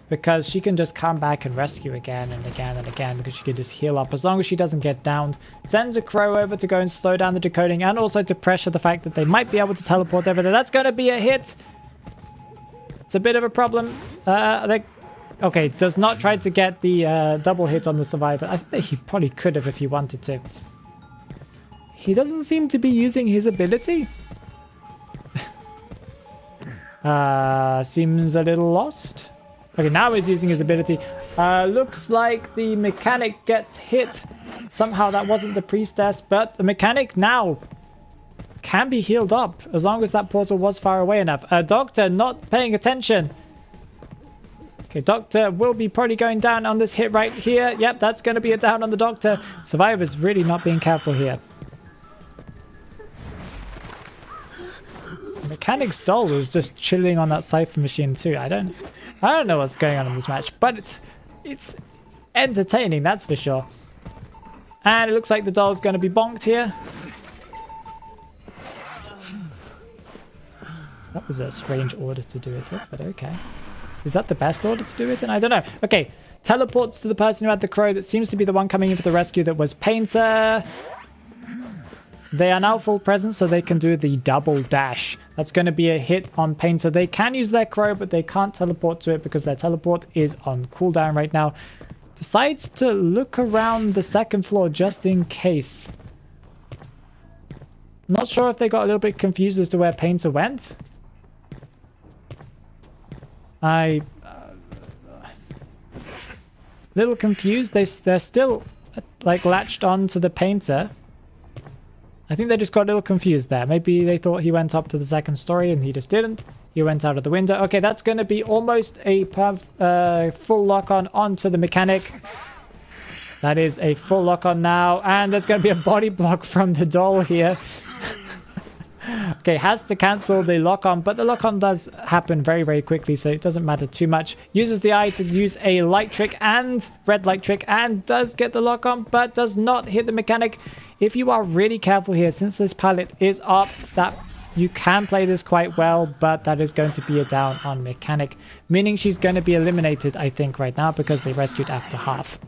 because she can just come back and rescue again and again and again, because she can just heal up as long as she doesn't get downed. Sends a crow over to go and slow down the decoding, and also to pressure the fact that they might be able to teleport over there. That's going to be a hit. It's a bit of a problem. Okay, does not try to get the double hit on the survivor. I think he probably could have if he wanted to. He doesn't seem to be using his ability. Seems a little lost. Okay, now he's using his ability. Looks like the Mechanic gets hit. Somehow that wasn't the Priestess, but the Mechanic now can be healed up as long as that portal was far away enough. Doctor not paying attention. Okay, Doctor will be probably going down on this hit right here. Yep, that's going to be a down on the Doctor. Survivor's really not being careful here. Mechanic's doll is just chilling on that Cypher machine too. I don't know what's going on in this match, but it's entertaining, that's for sure. And it looks like the doll's going to be bonked here. That was a strange order to do it in, but okay. Is that the best order to do it in? I don't know. Okay, teleports to the person who had the crow. That seems to be the one coming in for the rescue. That was Painter. They are now full presence, so they can do the double dash. That's going to be a hit on Painter. They can use their crow, but they can't teleport to it because their teleport is on cooldown right now. Decides to look around the second floor just in case. Not sure if they got a little bit confused as to where Painter went. Little confused. They're still like latched on to the Painter. I think they just got a little confused there. Maybe they thought he went up to the second story and he just didn't. He went out of the window. Okay, that's going to be almost a full lock-on onto the mechanic. That is a full lock-on now. And there's going to be a body block from the doll here. Okay, has to cancel the lock-on, but the lock-on does happen very, very quickly, so it doesn't matter too much. Uses the eye to use a light trick and red light trick, and does get the lock-on, but does not hit the mechanic. If you are really careful here, since this pallet is up, that you can play this quite well, but that is going to be a down on mechanic, meaning she's going to be eliminated, I think, right now, because they rescued after half.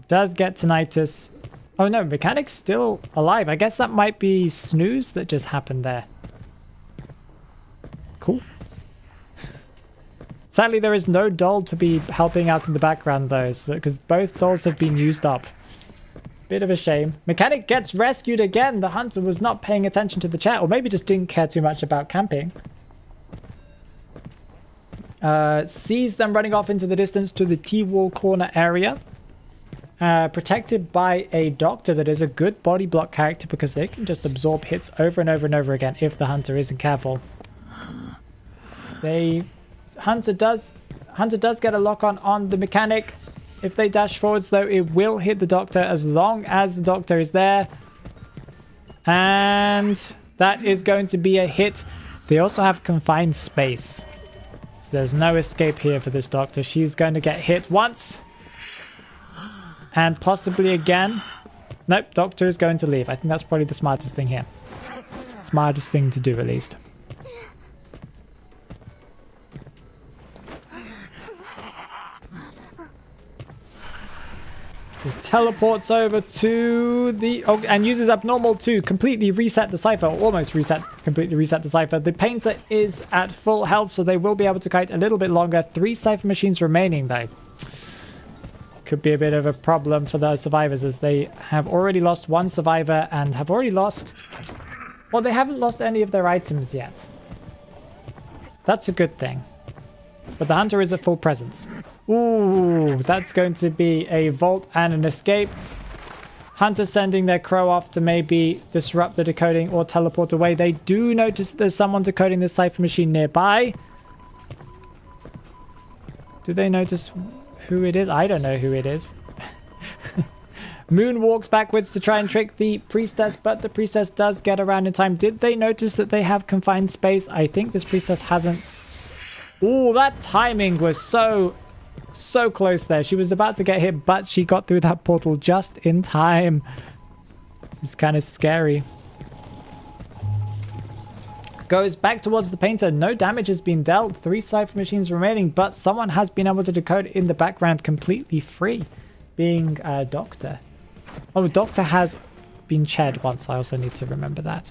Does get tinnitus. Oh no, mechanic's still alive. I guess that might be snooze that just happened there. Cool. Sadly, there is no doll to be helping out in the background though, because both dolls have been used up. Bit of a shame. Mechanic gets rescued again. The hunter was not paying attention to the chat, or maybe just didn't care too much about camping. Sees them running off into the distance to the T-wall corner area. Protected by a doctor that is a good body block character, because they can just absorb hits over and over and over again if the hunter isn't careful. Hunter does get a lock on the mechanic. If they dash forwards though, it will hit the doctor as long as the doctor is there. And that is going to be a hit. They also have confined space. So there's no escape here for this doctor. She's going to get hit once. And possibly again. Nope, doctor is going to leave. I think that's probably the smartest thing here. Smartest thing to do, at least. So teleports over to the... Oh, and uses abnormal to completely reset the cipher. Or almost completely reset the cipher. The painter is at full health, so they will be able to kite a little bit longer. 3 cipher machines remaining, though. Could be a bit of a problem for the survivors, as they have already lost 1 survivor and have already lost... Well, they haven't lost any of their items yet. That's a good thing. But the hunter is at full presence. Ooh, that's going to be a vault and an escape. Hunter sending their crow off to maybe disrupt the decoding or teleport away. They do notice there's someone decoding the cipher machine nearby. Do they notice... who it is? I don't know who it is. Moon walks backwards to try and trick the priestess, but the priestess does get around in time. Did they notice that they have confined space? I think this priestess hasn't. Oh, that timing was so close there. She was about to get hit, but she got through that portal just in time. It's kind of scary. Goes back towards the painter. No damage has been dealt. 3 cipher machines remaining, but someone has been able to decode in the background completely free, being a doctor. Oh, doctor has been chaired once. I also need to remember that.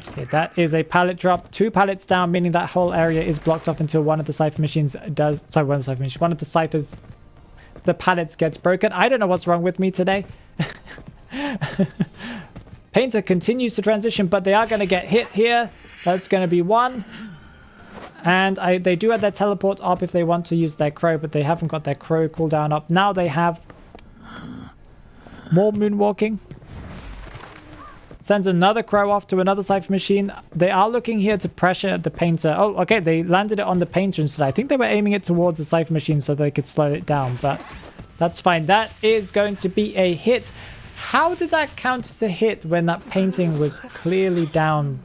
Okay, that is a pallet drop. 2 pallets down, meaning that whole area is blocked off until one of the cipher machines does... Sorry, one of the ciphers... The pallets gets broken. I don't know what's wrong with me today. Painter continues to transition, but they are going to get hit here. That's going to be 1. And they do have their teleport up if they want to use their crow, but they haven't got their crow cooldown up. Now they have more moonwalking. Sends another crow off to another cipher machine. They are looking here to pressure the painter. Oh, okay, they landed it on the painter instead. I think they were aiming it towards the cipher machine so they could slow it down, but that's fine. That is going to be a hit. How did that count as a hit when that painting was clearly down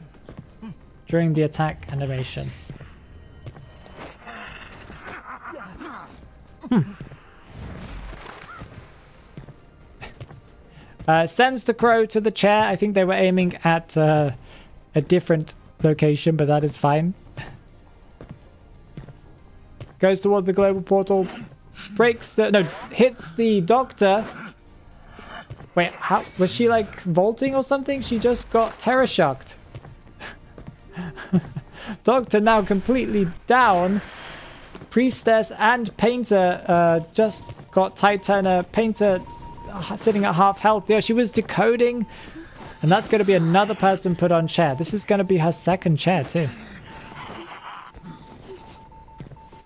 during the attack animation? Sends the crow to the chair. I think they were aiming at a different location, but that is fine. Goes towards the global portal. Hits the doctor. Wait, how was she like vaulting or something? She just got terror shocked. Doctor now completely down. Priestess and Painter just got Titan. Painter sitting at half health. Yeah, she was decoding. And that's going to be another person put on chair. This is going to be her 2nd chair too.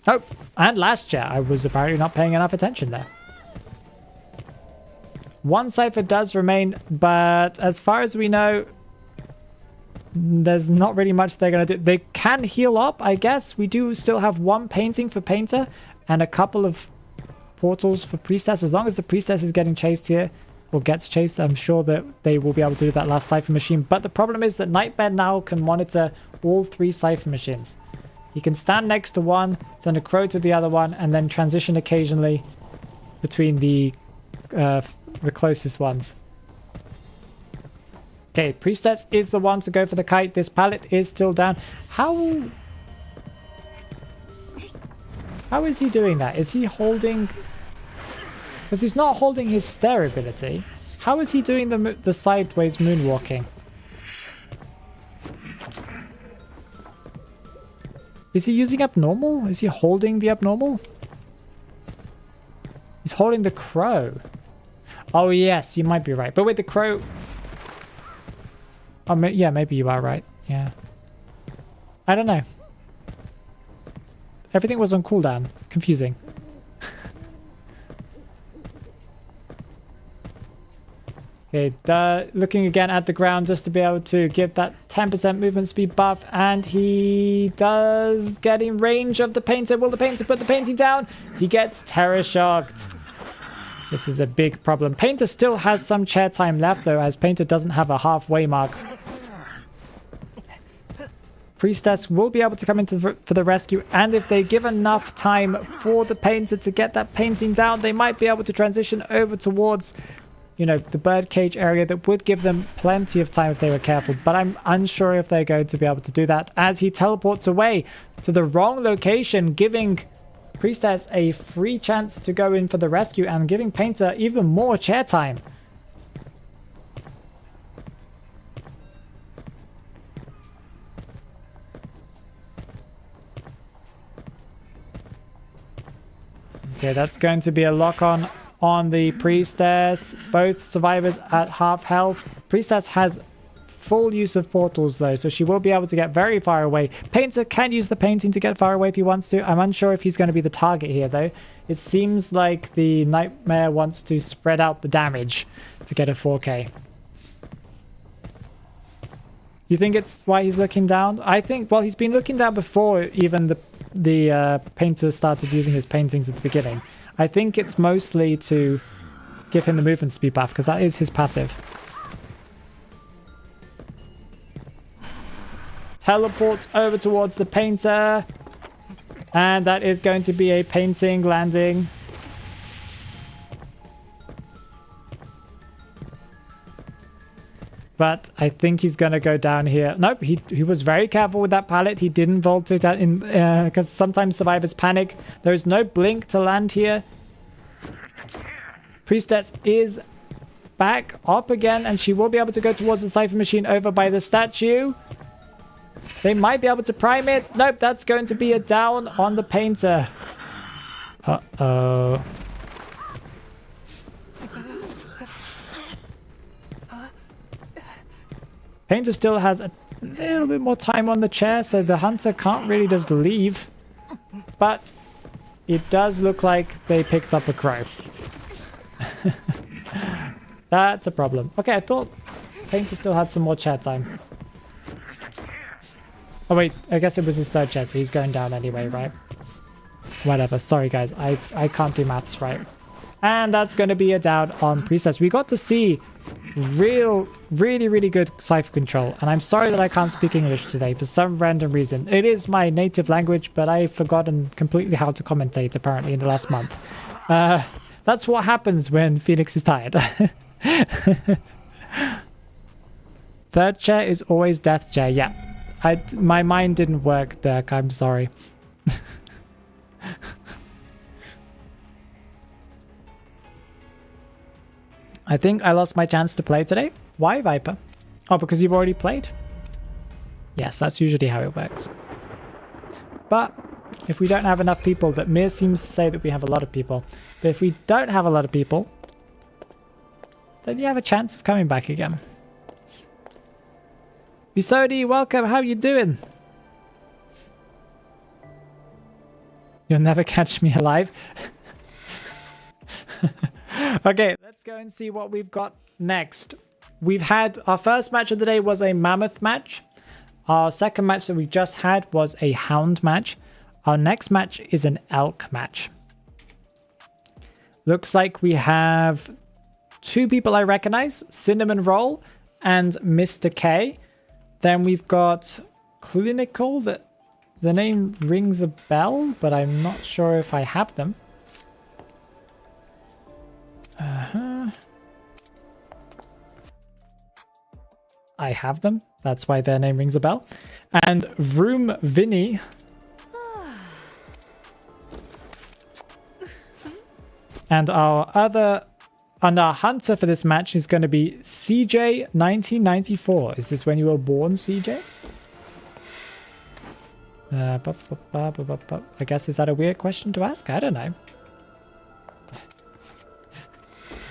Oh, and last chair. I was apparently not paying enough attention there. One cipher does remain, but as far as we know, there's not really much they're going to do. They can heal up, I guess. We do still have one painting for Painter and a couple of portals for Priestess. As long as the Priestess is getting chased here, or gets chased, I'm sure that they will be able to do that last cipher machine. But the problem is that Nightmare now can monitor all 3 cipher machines. He can stand next to one, send a crow to the other one, and then transition occasionally between the closest ones. Okay, Priestess is the one to go for the kite. This pallet is still down. How is he doing that? Is he holding... Because he's not holding his stare ability. How is he doing the sideways moonwalking? Is he using abnormal? Is he holding the abnormal? He's holding the crow. Oh yes, you might be right. But wait, the crow... Oh, yeah, maybe you are right. Yeah. I don't know. Everything was on cooldown. Confusing. Okay, looking again at the ground just to be able to give that 10% movement speed buff, and he does get in range of the Painter. Will the Painter put the painting down? He gets terror shocked. This is a big problem. Painter still has some chair time left though, as Painter doesn't have a halfway mark. Priestess will be able to come into for the rescue, and if they give enough time for the Painter to get that painting down, they might be able to transition over towards, you know, the birdcage area. That would give them plenty of time if they were careful, but I'm unsure if they're going to be able to do that, as he teleports away to the wrong location, giving Priestess a free chance to go in for the rescue and giving Painter even more chair time. Okay, that's going to be a lock-on on the Priestess. Both survivors at half health. Priestess has full use of portals though, so she will be able to get very far away. Painter can use the painting to get far away if he wants to. I'm unsure if he's going to be the target here though. It seems like the Nightmare wants to spread out the damage to get a 4K. You think it's why he's looking down? I think, well, he's been looking down before even the Painter started using his paintings at the beginning. I think it's mostly to give him the movement speed buff, because that is his passive. Teleports over towards the Painter, and that is going to be a painting landing. But I think he's going to go down here. Nope, he was very careful with that pallet. He didn't vault it out in, because sometimes survivors panic. There is no blink to land here. Priestess is back up again, and she will be able to go towards the cipher machine over by the statue. They might be able to prime it. Nope, that's going to be a down on the Painter. Uh-oh. Painter still has a little bit more time on the chair, so the Hunter can't really just leave. But it does look like they picked up a crow. That's a problem. Okay, I thought Painter still had some more chair time. Oh wait, I guess it was his third chair, so he's going down anyway, right? Whatever, sorry guys, I can't do maths right. And that's going to be a down on Priestess. We got to see really good cipher control, and I'm sorry that I can't speak English today for some random reason. It is my native language, but I've forgotten completely how to commentate apparently in the last month. That's what happens when Phoenix is tired. Third chair is always death chair. Yeah, my mind didn't work, Dirk, I'm sorry. I think I lost my chance to play today. Why, Viper? Oh, because you've already played? Yes, that's usually how it works. But if we don't have enough people, that Mir seems to say that we have a lot of people. But if we don't have a lot of people, then you have a chance of coming back again. Visodi, welcome. How you doing? You'll never catch me alive. Okay, let's go and see what we've got next. We've had our first match of the day was a mammoth match. Our second match that we just had was a hound match. Our next match is an elk match. Looks like we have two people I recognize, Cinnamon Roll and Mr. K. Then we've got Clinical. The name rings a bell, but I'm not sure if I have them. I have them. That's why their name rings a bell. And Vroom Vinny. And our hunter for this match is going to be CJ 1994. Is this when you were born, CJ? I guess, is that a weird question to ask? I don't know.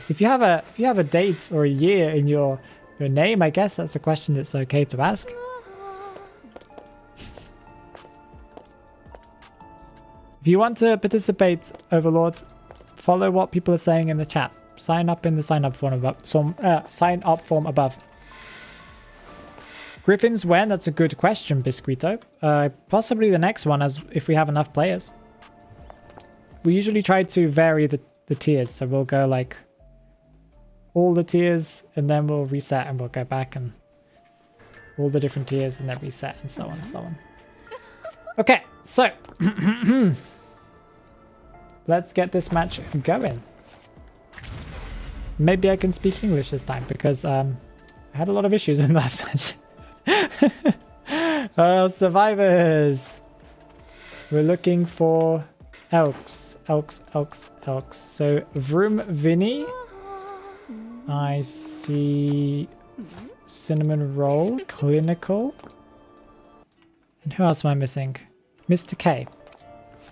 If you have a date or a year in your name, I guess that's a question that's okay to ask. If you want to participate, Overlord, follow what people are saying in the chat. Sign up in the sign up form above. Griffins when? That's a good question, Biscuito. Possibly the next one, as if we have enough players. We usually try to vary the tiers, so we'll go like all the tiers and then we'll reset and we'll go back and all the different tiers and then reset and so on and so on. Okay, so let's get this match going. Maybe I can speak English this time because I had a lot of issues in the last match. Survivors. We're looking for elks. So Vroom Vinny. I see Cinnamon Roll, Clinical. And who else am I missing? Mr. K.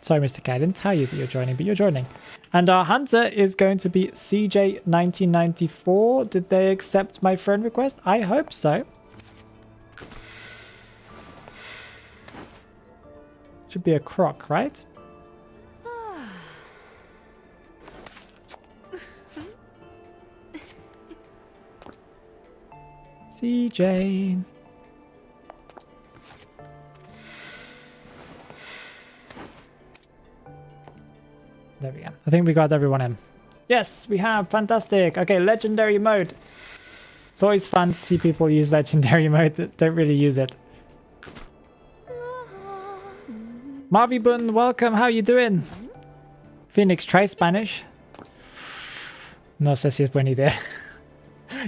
Sorry, Mr. K, I didn't tell you that you're joining, but you're joining. And our hunter is going to be CJ 1994. Did they accept my friend request? I hope so. Should be a croc, right? CJ. There we go. I think we got everyone in. Yes, we have. Fantastic. Okay, legendary mode. It's always fun to see people use legendary mode that don't really use it. Marvibun, welcome. How you doing? Phoenix, try Spanish. No sé si es buena idea.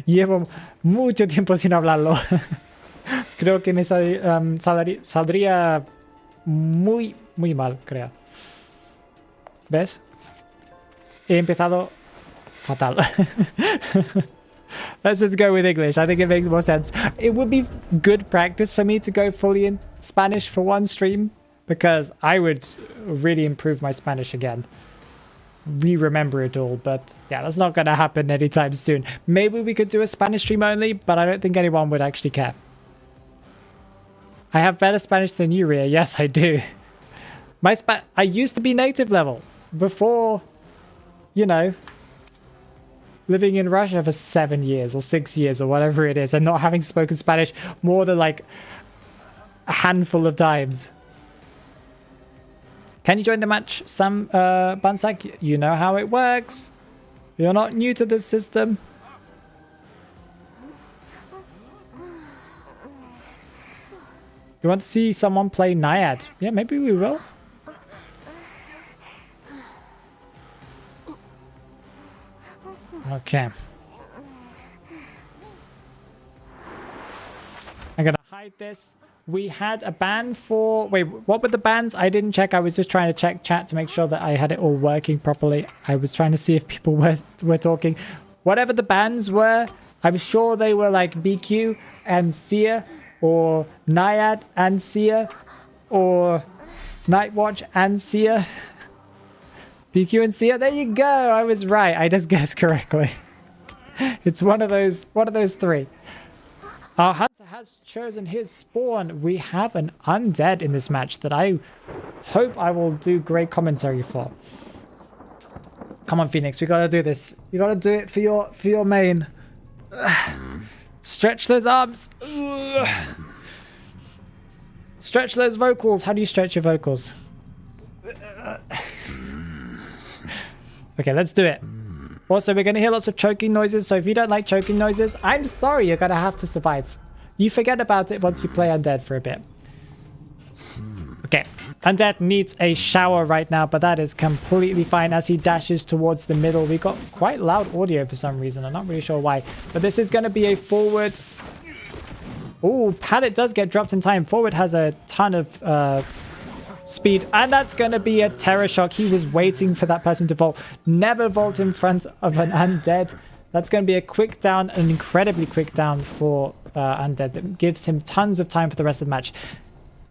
Llevo mucho tiempo sin hablarlo. Creo que me saldría muy mal, creo. ¿Ves? He empezado fatal. Let's just go with English. I think it makes more sense. It would be good practice for me to go fully in Spanish for one stream because I would really improve my Spanish again. Re-remember it all, but yeah, that's not going to happen anytime soon. Maybe we could do a Spanish stream only, but I don't think anyone would actually care. I have better Spanish than you, Ria. Yes, I do. I used to be native level before, you know, living in Russia for 7 years or 6 years or whatever it is and not having spoken Spanish more than like a handful of times. Can you join the match, Sam Bansak? You know how it works. You're not new to this system. You want to see someone play Naiad? Yeah, maybe we will. Okay. I'm gonna hide this. We had a ban for... Wait, what were the bans? I didn't check. I was just trying to check chat to make sure that I had it all working properly. I was trying to see if people were talking. Whatever the bans were, I'm sure they were like BQ and Seer, or Naiad and Seer, or Nightwatch and Seer. BQ and Seer. There you go. I was right. I just guessed correctly. It's one of those three. Our hunter has chosen his spawn. We have an undead in this match that I hope I will do great commentary for. Come on, Phoenix, we gotta do this. You gotta do it for your main. Stretch those arms. Stretch those vocals. How do you stretch your vocals? Okay, let's do it. Also, we're gonna hear lots of choking noises, so if you don't like choking noises, I'm sorry, you're gonna have to survive. You forget about it once you play Undead for a bit. Okay, Undead needs a shower right now, but that is completely fine as he dashes towards the middle. We got quite loud audio for some reason. I'm not really sure why, but this is going to be a forward. Oh, pallet does get dropped in time. Forward has a ton of speed, and that's going to be a terror shock. He was waiting for that person to vault. Never vault in front of an Undead. That's going to be a quick down, an incredibly quick down for Undead that gives him tons of time for the rest of the match.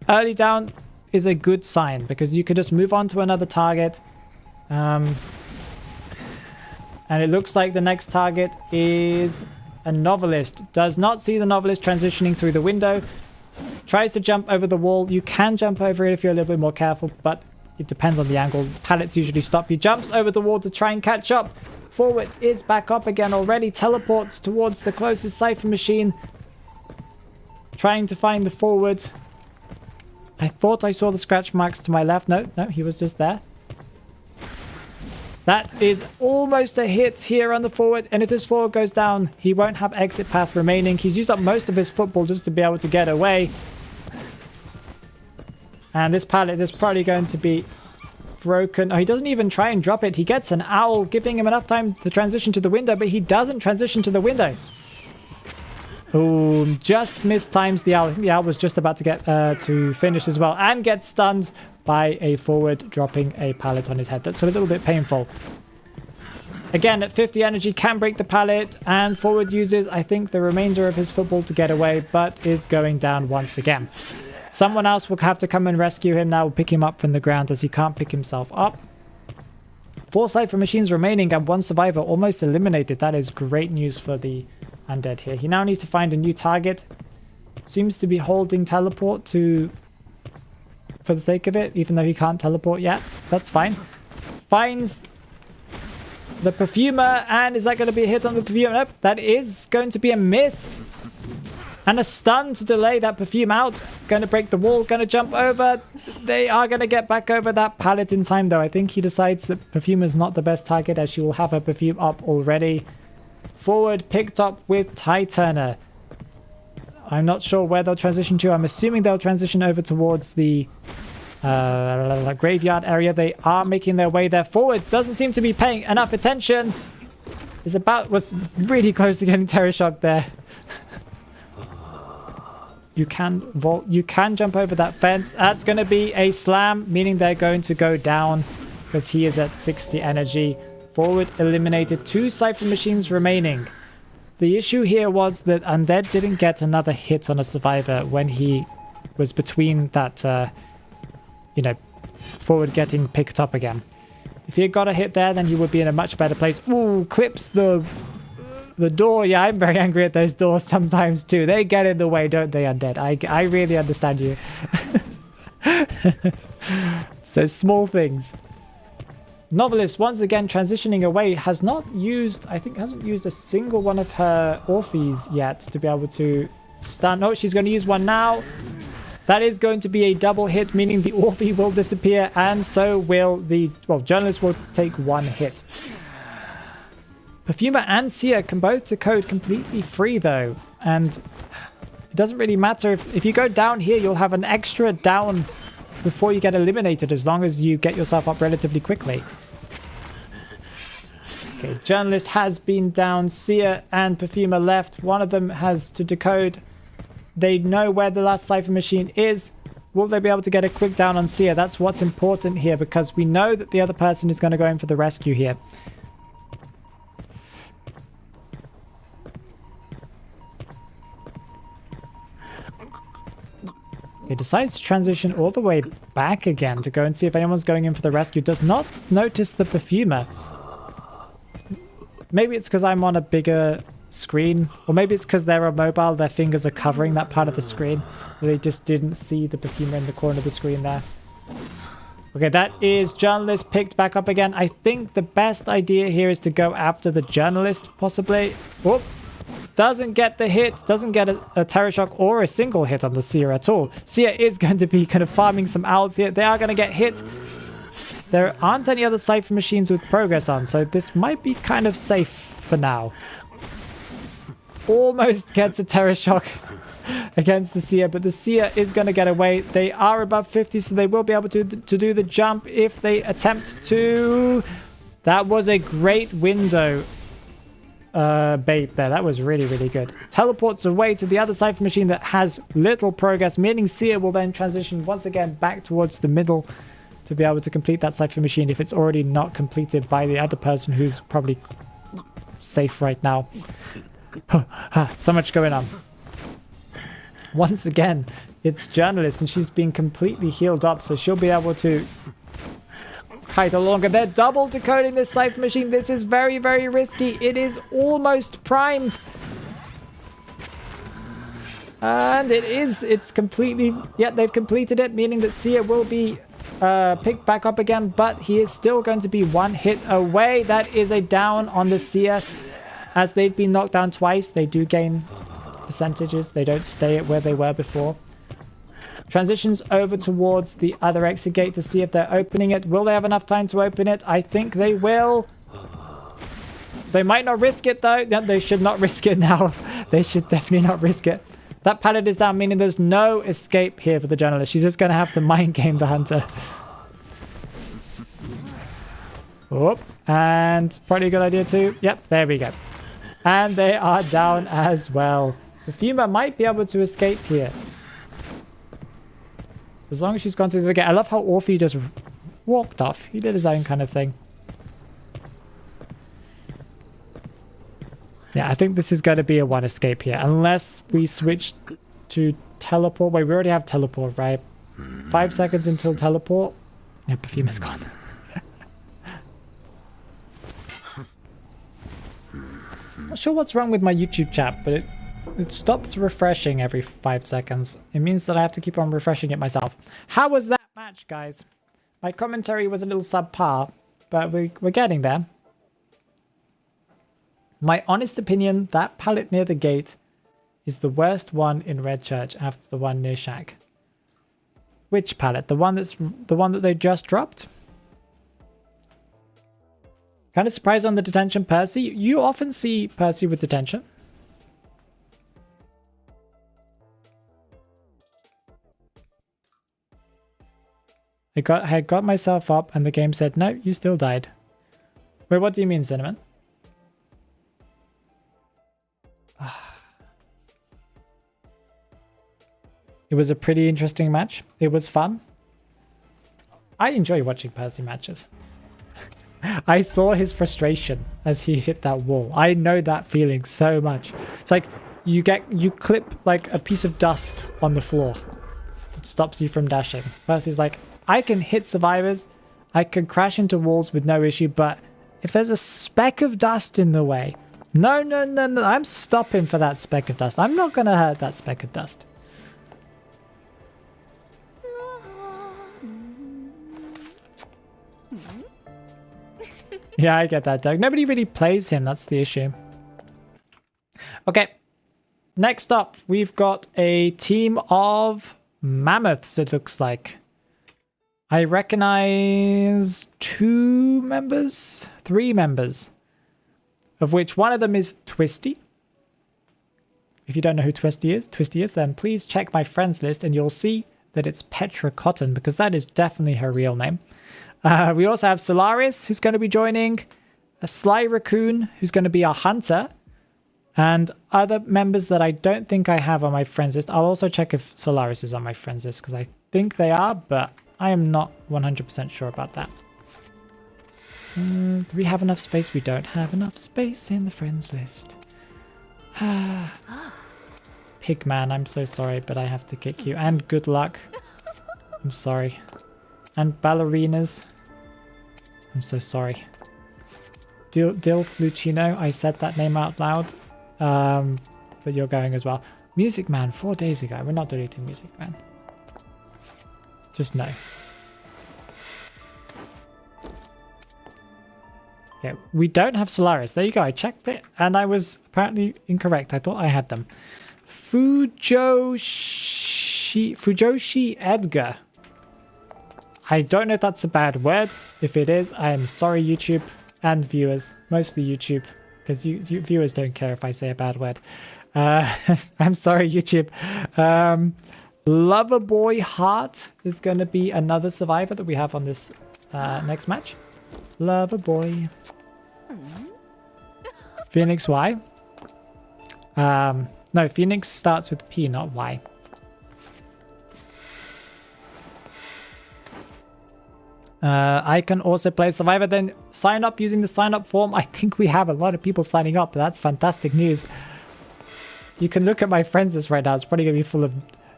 Early down is a good sign because you could just move on to another target. And it looks like the next target is a novelist. Does not see the novelist transitioning through the window. Tries to jump over the wall. You can jump over it if you're a little bit more careful, but it depends on the angle. Pallets usually stop you. Jumps over the wall to try and catch up. Forward is back up again already. Teleports towards the closest cipher machine. Trying to find the forward. I thought I saw the scratch marks to my left. No, he was just there. That is almost a hit here on the forward. And if this forward goes down, he won't have exit path remaining. He's used up most of his football just to be able to get away. And this pallet is probably going to be broken. Oh, he doesn't even try and drop it. He gets an owl, giving him enough time to transition to the window, but he doesn't transition to the window. Oh, just mistimes the owl. I think the owl was just about to get to finish as well and gets stunned by a forward dropping a pallet on his head. That's a little bit painful. Again, at 50 energy, can break the pallet, and forward uses, I think, the remainder of his football to get away, but is going down once again. Someone else will have to come and rescue him now, pick him up from the ground as he can't pick himself up. 4 cipher machines remaining and 1 survivor almost eliminated. That is great news for the Undead here. He now needs to find a new target. Seems to be holding teleport to for the sake of it, even though he can't teleport yet. That's fine. Finds the perfumer, and is that going to be a hit on the perfumer? Nope, that is going to be a miss. And a stun to delay that perfume out. Going to break the wall, going to jump over. They are going to get back over that pallet in time, though. I think he decides that perfume is not the best target, as she will have her perfume up already. Forward picked up with Ty Turner. I'm not sure where they'll transition to. I'm assuming they'll transition over towards the graveyard area. They are making their way there. Forward doesn't seem to be paying enough attention. Was really close to getting terror shock there. You can vault. You can jump over that fence. That's going to be a slam, meaning they're going to go down because he is at 60 energy. Forward eliminated 2 cipher machines remaining. The issue here was that Undead didn't get another hit on a survivor when he was between that, forward getting picked up again. If he had got a hit there, then he would be in a much better place. Ooh, clips the door. Yeah, I'm very angry at those doors sometimes too. They get in the way, don't they, Undead? I really understand you. It's those small things. Novelist, once again transitioning away, hasn't used a single one of her Orphees yet to be able to stun. Oh, she's going to use one now. That is going to be a double hit, meaning the Orphee will disappear, and so will the, journalist will take 1 hit. Perfumer and Seer can both decode completely free, though, and it doesn't really matter. If you go down here, you'll have an extra down before you get eliminated, as long as you get yourself up relatively quickly. Okay, Journalist has been down. Seer and Perfumer left. One of them has to decode. They know where the last cipher machine is. Will they be able to get a quick down on Seer? That's what's important here, because we know that the other person is going to go in for the rescue here. He decides to transition all the way back again to go and see if anyone's going in for the rescue. Does not notice the Perfumer. Maybe it's because I'm on a bigger screen, or maybe it's because they're mobile, their fingers are covering that part of the screen. They just didn't see the Perfumer in the corner of the screen there. Okay, that is journalist picked back up again. I think the best idea here is to go after the journalist, possibly. Oh, doesn't get the hit, doesn't get a Terror Shock or a single hit on the Seer at all. Seer is going to be kind of farming some owls here. They are going to get hit. There aren't any other Cypher machines with progress on, so this might be kind of safe for now. Almost gets a Terror Shock against the Seer, but the Seer is going to get away. They are above 50, so they will be able to do the jump if they attempt to. That was a great window bait there. That was really, really good. Teleports away to the other Cypher machine that has little progress, meaning Seer will then transition once again back towards the middle to be able to complete that Cypher machine if it's already not completed by the other person who's probably safe right now. So much going on. Once again, it's journalist and she's been completely healed up, so she'll be able to kite along. And they're double decoding this Cypher machine. This is very, very risky. It is almost primed. And it's completely, yeah, they've completed it, meaning that Seer will be picked back up again, but he is still going to be one hit away. That is a down on the Seer. As they've been knocked down twice, they do gain percentages. They don't stay at where they were before. Transitions over towards the other exit gate to see if they're opening it. Will they have enough time to open it? I think they will. They might not risk it though. No, they should not risk it now. They should definitely not risk it. That pallet is down, meaning there's no escape here for the journalist. She's just going to have to mind game the hunter. Oh, and probably a good idea too. Yep, there we go. And they are down as well. The Fuma might be able to escape here. As long as she's gone through the gate. I love how Orphe just walked off. He did his own kind of thing. Yeah, I think this is going to be a one escape here. Unless we switch to teleport. Wait, we already have teleport, right? 5 seconds until teleport. Yeah, Perfume is gone. Not sure what's wrong with my YouTube chat, but it stops refreshing every 5 seconds. It means that I have to keep on refreshing it myself. How was that match, guys? My commentary was a little subpar, but we're getting there. My honest opinion, that pallet near the gate is the worst one in Red Church after the one near Shack. Which pallet? The one that they just dropped? Kind of surprised on the detention, Percy. You often see Percy with detention. I had got myself up and the game said, no, you still died. Wait, what do you mean, Cinnamon? It was a pretty interesting match. It was fun. I enjoy watching Percy matches. I saw his frustration as he hit that wall. I know that feeling so much. It's like you clip like a piece of dust on the floor that stops you from dashing. Percy's like, I can hit survivors, I can crash into walls with no issue, but if there's a speck of dust in the way, no, I'm stopping for that speck of dust. I'm not gonna hurt that speck of dust. Yeah, I get that, Doug. Nobody really plays him. That's the issue. Okay. Next up, we've got a team of mammoths, it looks like. I recognize 3 members, of which one of them is Twisty. If you don't know who Twisty is, then please check my friends list and you'll see that it's Petra Cotton, because that is definitely her real name. We also have Solaris, who's going to be joining, a Sly Raccoon, who's going to be our hunter, and other members that I don't think I have on my friends list. I'll also check if Solaris is on my friends list, because I think they are, but I am not 100% sure about that. Do we have enough space? We don't have enough space in the friends list. Pigman, I'm so sorry, but I have to kick you. And good luck. I'm sorry. And ballerinas. I'm so sorry. Dil Flucino, I said that name out loud. But you're going as well. Music Man, 4 days ago. We're not deleting Music Man. Just no. Okay, we don't have Solaris. There you go. I checked it and I was apparently incorrect. I thought I had them. Fujoshi Edgar. I don't know if that's a bad word. If it is, I am sorry, YouTube and viewers. Mostly YouTube, because you viewers don't care if I say a bad word. I'm sorry, YouTube. Loverboy Heart is going to be another survivor that we have on this next match. Loverboy. Phoenix Y. No, Phoenix starts with P, not Y. I can also play Survivor. Then sign up using the sign up form. I think we have a lot of people signing up. That's fantastic news. You can look at my friends list right now. It's probably going to be full of...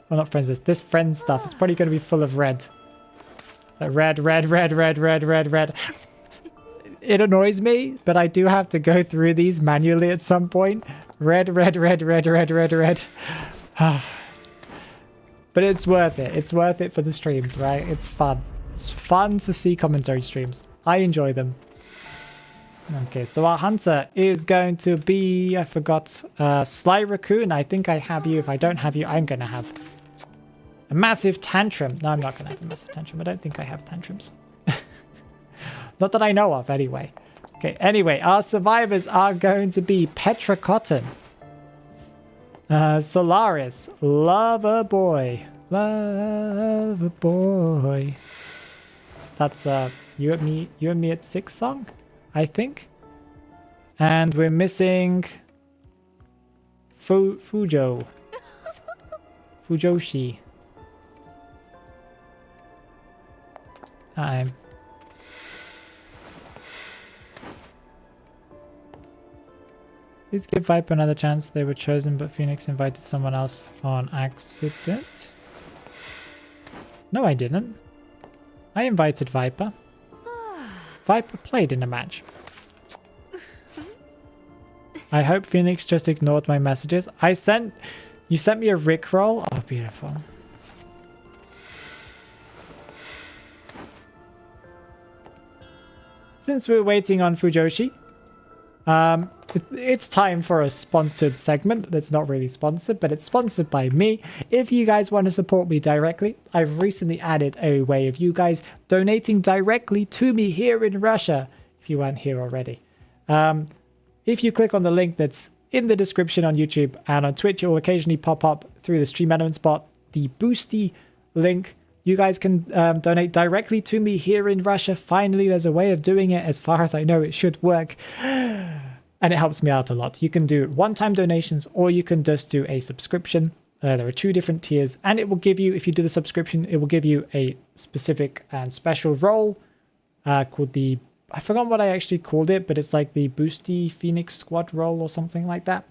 Well, not friends list. This friend stuff. It's probably going to be full of red. Red. It annoys me, but I do have to go through these manually at some point. Red. But it's worth it. It's worth it for the streams, right? It's fun. It's fun to see commentary streams. I enjoy them. Okay, so our hunter is going to be, I forgot, Sly Raccoon. I think I have you. If I don't have you, I'm going to have a massive tantrum. No, I'm not going to have a massive tantrum. I don't think I have tantrums. Not that I know of, anyway. Okay, anyway, our survivors are going to be Petra Cotton, Solaris, Loverboy. That's you and me at 6 song, I think. And we're missing Fujoshi. Please give Viper another chance. They were chosen, but Phoenix invited someone else on accident. No, I didn't. I invited Viper. Viper played in a match. I hope Phoenix just ignored my messages. You sent me a Rickroll. Oh, beautiful. Since we're waiting on Fujoshi, it's time for a sponsored segment that's not really sponsored, but it's sponsored by me. If you guys want to support me directly, I've recently added a way of you guys donating directly to me here in Russia, if you weren't here already. If you click on the link that's in the description on YouTube and on Twitch, it will occasionally pop up through the stream elements bot, the Boosty link. You guys can donate directly to me here in Russia. Finally, there's a way of doing it. As far as I know, it should work. And it helps me out a lot. You can do one-time donations or you can just do a subscription. There are 2 different tiers. And it will give you, if you do the subscription, it will give you a specific and special role called the... I forgot what I actually called it, but it's like the Boosty Phoenix Squad role or something like that.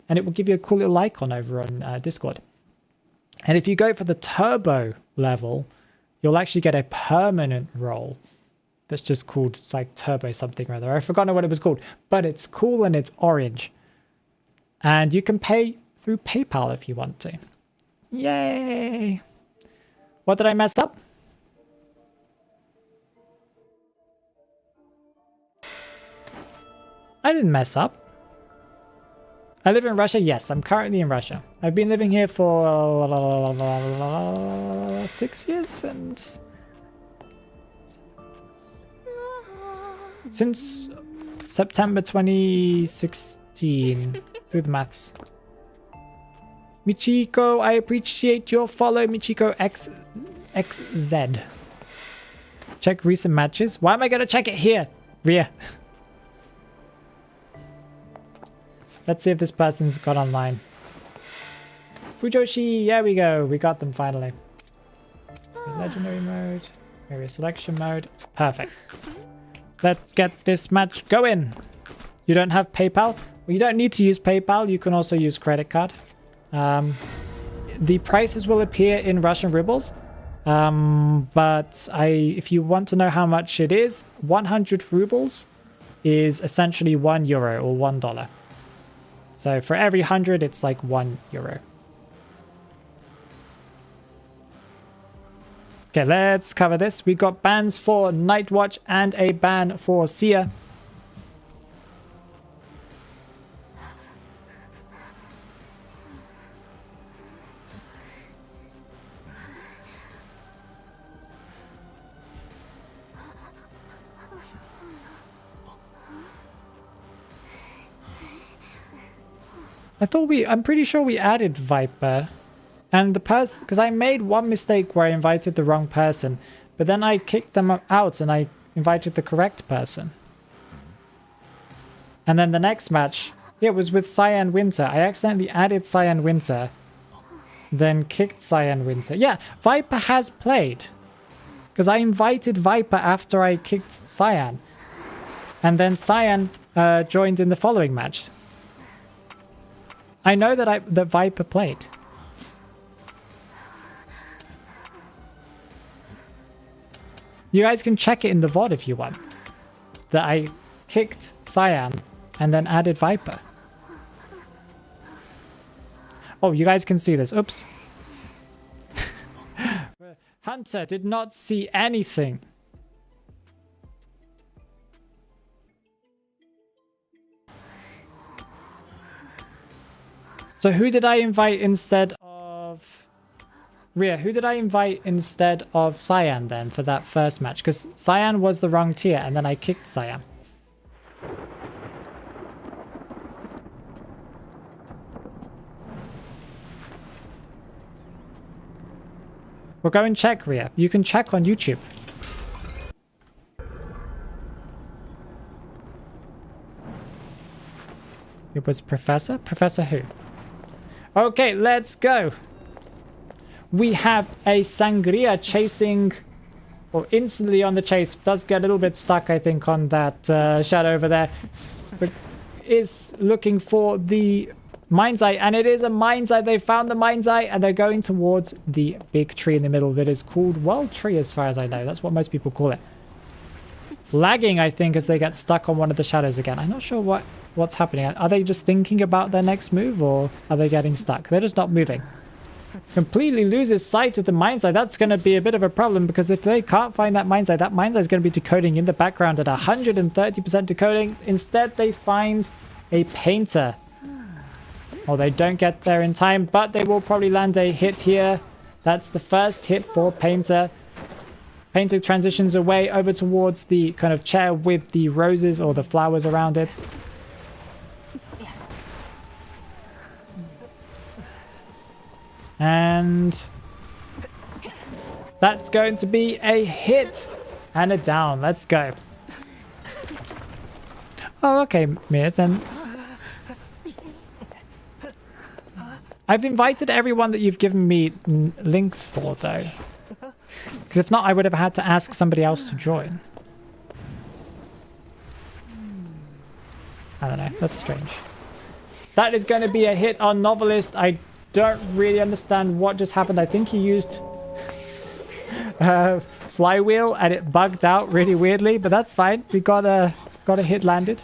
And it will give you a cool little icon over on Discord. And if you go for the turbo level, you'll actually get a permanent role that's just called like turbo something or other. I forgot what it was called, but it's cool and it's orange. And you can pay through PayPal if you want to. Yay! What did I mess up? I didn't mess up. I live in Russia. Yes, I'm currently in Russia. I've been living here for 6 years and since September 2016. Do the maths. Michiko, I appreciate your follow. Michiko XZ. Check recent matches. Why am I going to check it here? Ria. Let's see if this person's got online. Fujoshi, there we go. We got them finally. Legendary mode. Area selection mode. Perfect. Let's get this match going. You don't have PayPal? Well, you don't need to use PayPal. You can also use credit card. The prices will appear in Russian rubles. But if you want to know how much it is, 100 rubles is essentially €1 or $1. So for every 100, it's like €1. Okay, let's cover this. We got bans for Nightwatch and a ban for Sia. I'm pretty sure we added Viper. And the person, because I made one mistake where I invited the wrong person, but then I kicked them out and I invited the correct person. And then the next match, yeah, it was with Cyan Winter. I accidentally added Cyan Winter, then kicked Cyan Winter. Yeah, Viper has played. Because I invited Viper after I kicked Cyan. And then Cyan joined in the following match. I know that Viper played. You guys can check it in the VOD if you want. That I kicked Cyan and then added Viper. Oh, you guys can see this. Oops. Hunter did not see anything. So who did I invite instead of... Rhea, who did I invite instead of Cyan then for that first match? Because Cyan was the wrong tier and then I kicked Cyan. We'll go and check, Rhea. You can check on YouTube. It was Professor? Professor who? Okay, let's go. We have a Sangria chasing, or instantly on the chase. Does get a little bit stuck, I think, on that shadow over there. But is looking for the Mind's Eye, and it is a Mind's Eye. They found the Mind's Eye, and they're going towards the big tree in the middle that is called World Tree, as far as I know. That's what most people call it. Lagging, I think, as they get stuck on one of the shadows again. I'm not sure what's happening. Are they just thinking about their next move, or are they getting stuck? They're just not moving. Completely loses sight of the Mind's Eye. That's going to be a bit of a problem, because if they can't find that Mind's Eye is going to be decoding in the background at 130% decoding. Instead, they find a Painter. Or they don't get there in time, but they will probably land a hit here. That's the first hit for Painter. Painter transitions away over towards the kind of chair with the roses or the flowers around it. And that's going to be a hit and a down. Let's go. Oh, okay, Mir, then... I've invited everyone that you've given me links for, though. Because if not, I would have had to ask somebody else to join. I don't know. That's strange. That is going to be a hit on Novelist. I don't really understand what just happened. I think he used flywheel and it bugged out really weirdly, but that's fine. We got a hit landed.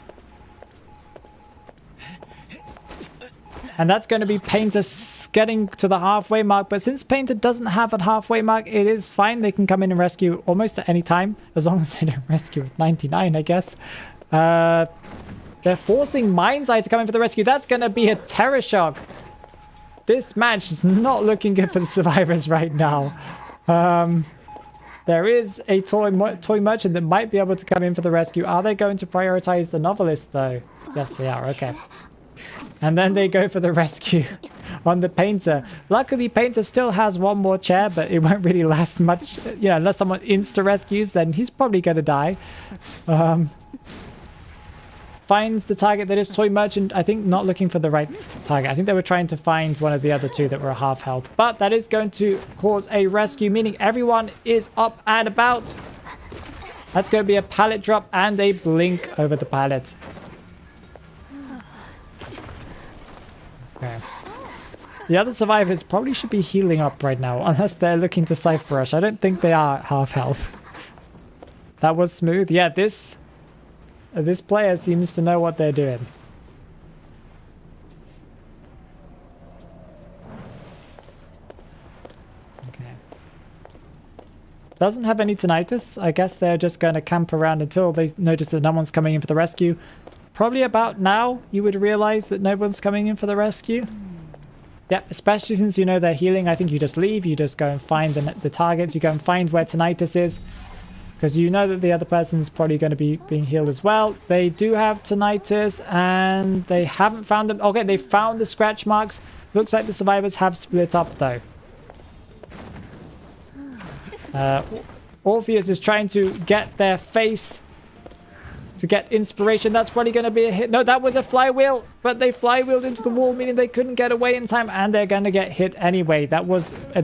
And that's going to be Painter getting to the halfway mark. But since Painter doesn't have a halfway mark, it is fine. They can come in and rescue almost at any time. As long as they don't rescue at 99, I guess. They're forcing Mind's Eye to come in for the rescue. That's going to be a Terror Shock. This match is not looking good for the survivors right now. There is a toy merchant that might be able to come in for the rescue. Are they going to prioritize the Novelist, though? Yes, they are. Okay. And then they go for the rescue on the Painter. Luckily, Painter still has one more chair, but it won't really last much. You know, unless someone insta-rescues, then he's probably going to die. Finds the target that is Toy Merchant. I think not looking for the right target. I think they were trying to find one of the other two that were half health. But that is going to cause a rescue, meaning everyone is up and about. That's going to be a pallet drop and a blink over the pallet. Okay. The other survivors probably should be healing up right now, unless they're looking to Cypher Rush. I don't think they are half health. That was smooth. Yeah, this player seems to know what they're doing. Okay. Doesn't have any tinnitus. I guess they're just going to camp around until they notice that no one's coming in for the rescue. Probably about now, you would realize that no one's coming in for the rescue. Yeah, especially since you know they're healing. I think you just leave. You just go and find the targets. You go and find where tinnitus is. because you know that the other person's probably going to be being healed as well. They do have tinnitus, and they haven't found them. Okay, they found the scratch marks. Looks like the survivors have split up, though. Orpheus is trying to get their face to get inspiration. That's probably going to be a hit. No, that was a flywheel, but they flywheeled into the wall, meaning they couldn't get away in time, and they're going to get hit anyway. That was a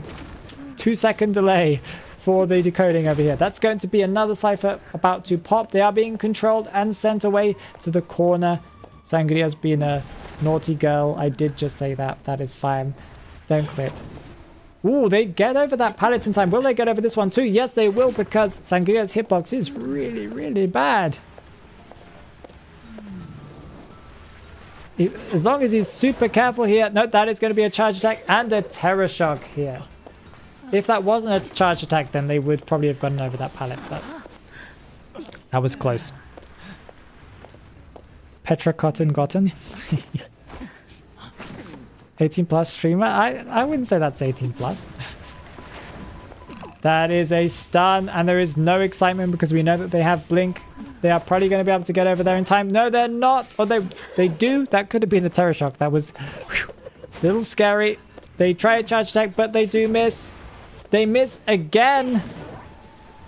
2-second delay for the decoding over here. That's going to be another cipher about to pop. They are being controlled and sent away to the corner. Sangria's been a naughty girl. I did just say that. That is fine. Don't quit. Ooh, they get over that pallet in time. Will they get over this one too? Yes, they will, because Sangria's hitbox is really, really bad. As long as he's super careful here. No, that is going to be a charge attack and a terror shock here. If that wasn't a charge attack, then they would probably have gotten over that pallet, but that was close. Petra Cotton Gotten. 18 plus streamer? I wouldn't say that's 18 plus. That is a stun, and there is no excitement because we know that they have blink. They are probably going to be able to get over there in time. No, they're not. Or they do. That could have been a terror shock. That was a little scary. They try a charge attack, but they do miss. They miss again.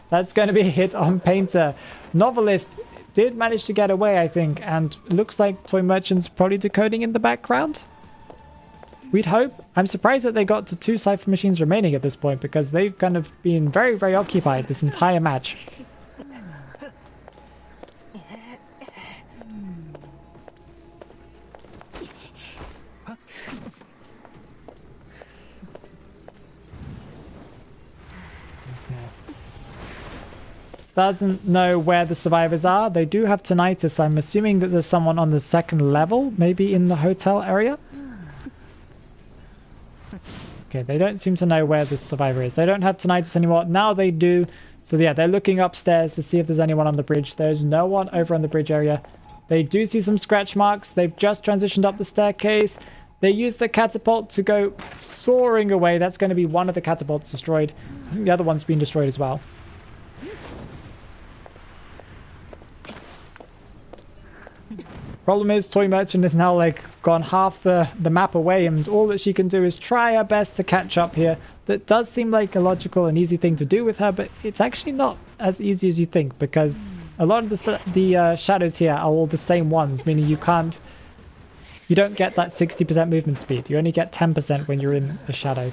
That's going to be a hit on Painter. Novelist did manage to get away, I think, and looks like Toy Merchant's probably decoding in the background. We'd hope. I'm surprised that they got to 2 cipher machines remaining at this point, because they've kind of been very, very occupied this entire match. Doesn't know where the survivors are. They do have tinnitus. I'm assuming that there's someone on the 2nd level, maybe in the hotel area. Okay, they don't seem to know where the survivor is. They don't have tinnitus anymore. Now they do. So yeah, they're looking upstairs to see if there's anyone on the bridge. There's no one over on the bridge area. They do see some scratch marks. They've just transitioned up the staircase. They use the catapult to go soaring away. That's going to be one of the catapults destroyed. I think the other one's been destroyed as well. Problem is, Toy Merchant is now like gone half the map away, and all that she can do is try her best to catch up here. That does seem like a logical and easy thing to do with her, but it's actually not as easy as you think, because a lot of the shadows here are all the same ones, meaning you don't get that 60% movement speed. You only get 10% when you're in a shadow.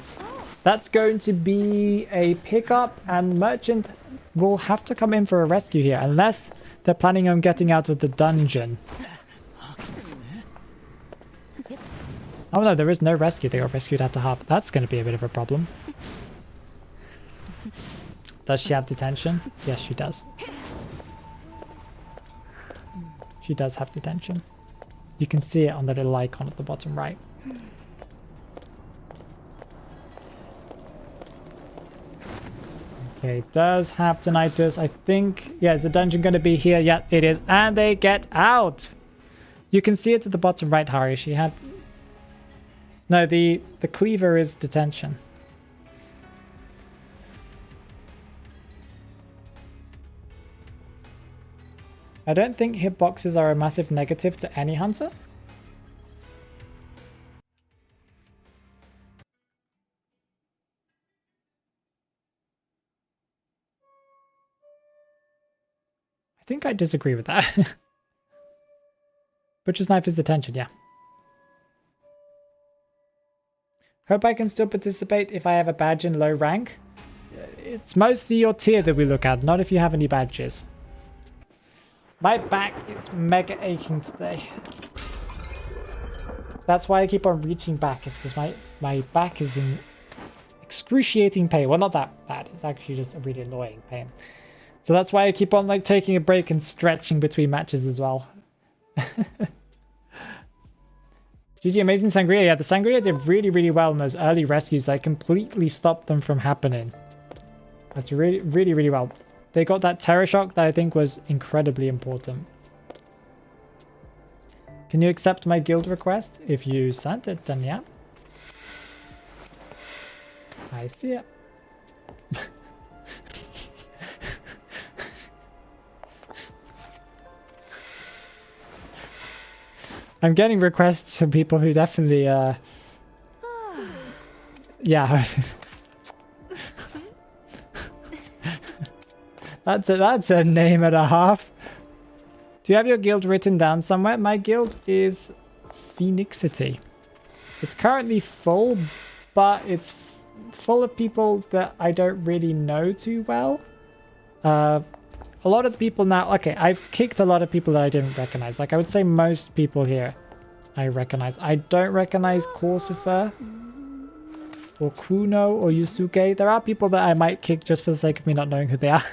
That's going to be a pickup, and Merchant will have to come in for a rescue here, unless they're planning on getting out of the dungeon. Oh no, there is no rescue. They got rescued after half. That's going to be a bit of a problem. Does she have detention? Yes, she does. She does have detention. You can see it on the little icon at the bottom right. Okay, does have tinnitus. I think, yeah, is the dungeon going to be here? Yeah, it is. And they get out. You can see it at the bottom right, Hari. She had... No, the cleaver is detention. I don't think hitboxes are a massive negative to any hunter. I think I disagree with that. Butcher's knife is detention, yeah. Hope I can still participate if I have a badge in low rank. It's mostly your tier that we look at, not if you have any badges. My back is mega aching today. That's why I keep on reaching back, is because my back is in excruciating pain. Well, not that bad. It's actually just a really annoying pain. So that's why I keep on like taking a break and stretching between matches as well. GG, amazing Sangria. Yeah, the Sangria did really, really well in those early rescues. That completely stopped them from happening. That's really, really, really well. They got that terror shock that I think was incredibly important. Can you accept my guild request? If you sent it, then yeah. I see it. I'm getting requests from people who definitely, yeah. That's a name and a half. Do you have your guild written down somewhere? My guild is Phoenixity. It's currently full, but it's full of people that I don't really know too well. A lot of the people now... Okay, I've kicked a lot of people that I didn't recognize. Like, I would say most people here I recognize. I don't recognize Corsifer or Kuno or Yusuke. There are people that I might kick just for the sake of me not knowing who they are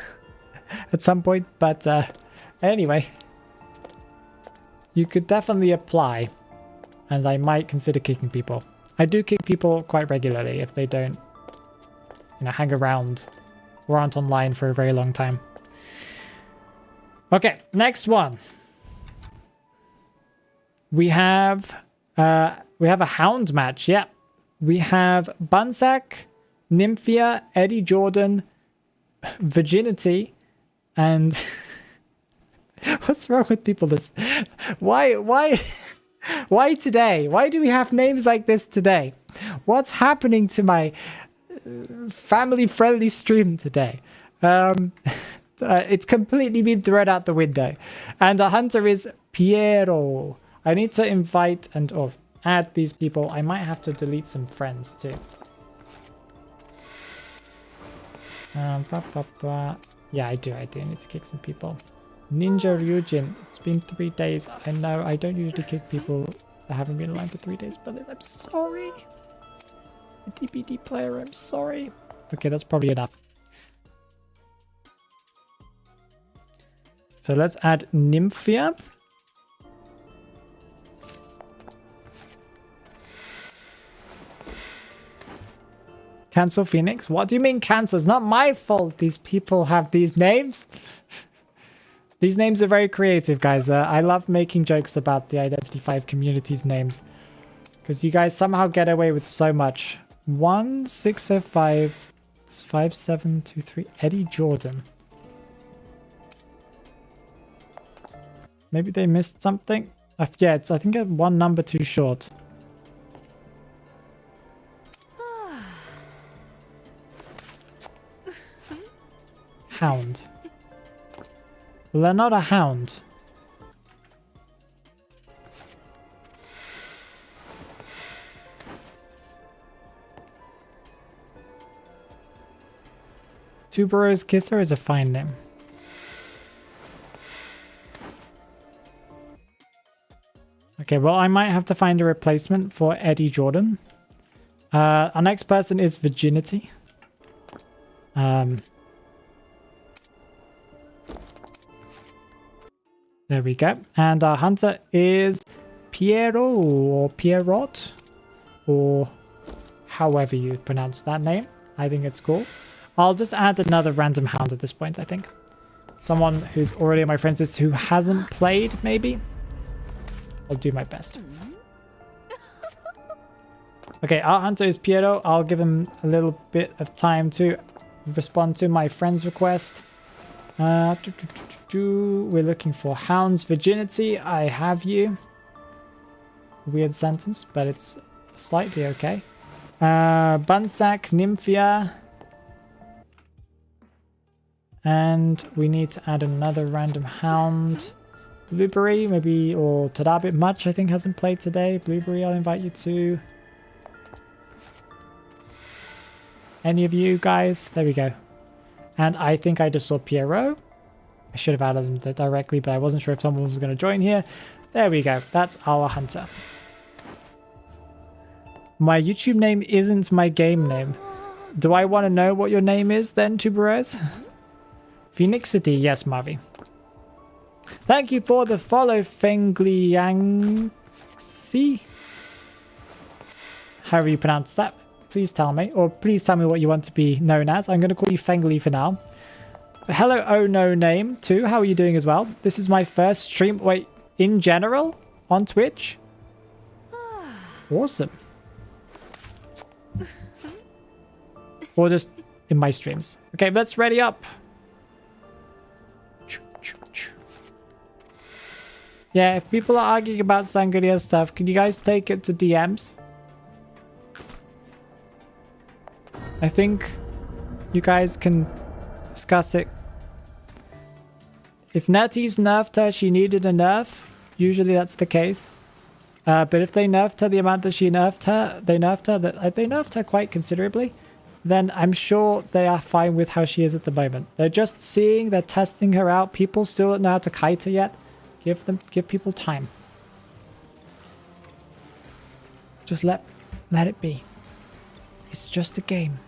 at some point. But anyway, you could definitely apply. And I might consider kicking people. I do kick people quite regularly if they don't, you know, hang around or aren't online for a very long time. Okay, next one. We have a hound match. Yeah, we have Bunsack, Nymphia, Eddie Jordan, Virginity, and what's wrong with people? This why today? Why do we have names like this today? What's happening to my family-friendly stream today? It's completely been thrown out the window. And the hunter is Piero. I need to invite and or add these people. I might have to delete some friends too. Yeah, I do need to kick some people. Ninja Ryujin, it's been 3 days. I know I don't usually kick people that haven't been online for 3 days, but I'm sorry. A DBD player, I'm sorry. Okay, that's probably enough. So let's add Nymphia. Cancel Phoenix? What do you mean cancel? It's not my fault these people have these names. These names are very creative, guys. I love making jokes about the Identity 5 community's names. Because you guys somehow get away with so much. 1605 5723 Eddie Jordan. Maybe they missed something? Yeah, I think it's one number too short. Hound. Well, they're not a hound. Tuberose Kisser is a fine name. Okay, well, I might have to find a replacement for Eddie Jordan. Our next person is Virginity. There we go. And our hunter is Piero or Pierrot or however you pronounce that name. I think it's cool. I'll just add another random hound at this point, I think. Someone who's already on my friends list who hasn't played, maybe. I'll do my best. Okay, our hunter is Piero. I'll give him a little bit of time to respond to my friend's request. We're looking for hounds. Virginity, I have you. Weird sentence, but it's slightly okay. Bunsack, Nymphia. And we need to add another random hound. Blueberry, maybe, or Tadabit Much, I think, hasn't played today. Blueberry, I'll invite you to. Any of you guys? There we go. And I think I just saw Piero. I should have added them directly, but I wasn't sure if someone was going to join here. There we go. That's our hunter. My YouTube name isn't my game name. Do I want to know what your name is then, Tuberose? Phoenixity. Yes, Marvi. Thank you for the follow, Fengliangsi. However you pronounce that. Please tell me. Or please tell me what you want to be known as. I'm going to call you Fengli for now. Hello, oh no name too. How are you doing as well? This is my first stream. Wait, in general? On Twitch? Awesome. Or just in my streams. Okay, let's ready up. Yeah, if people are arguing about Sangria stuff, can you guys take it to DMs? I think you guys can discuss it. If Natty's nerfed her, she needed a nerf. Usually that's the case. But if they nerfed her the amount that she nerfed her, they nerfed her quite considerably, then I'm sure they are fine with how she is at the moment. They're just seeing, they're testing her out. People still don't know how to kite her yet. Give people time. Just let it be. It's just a game.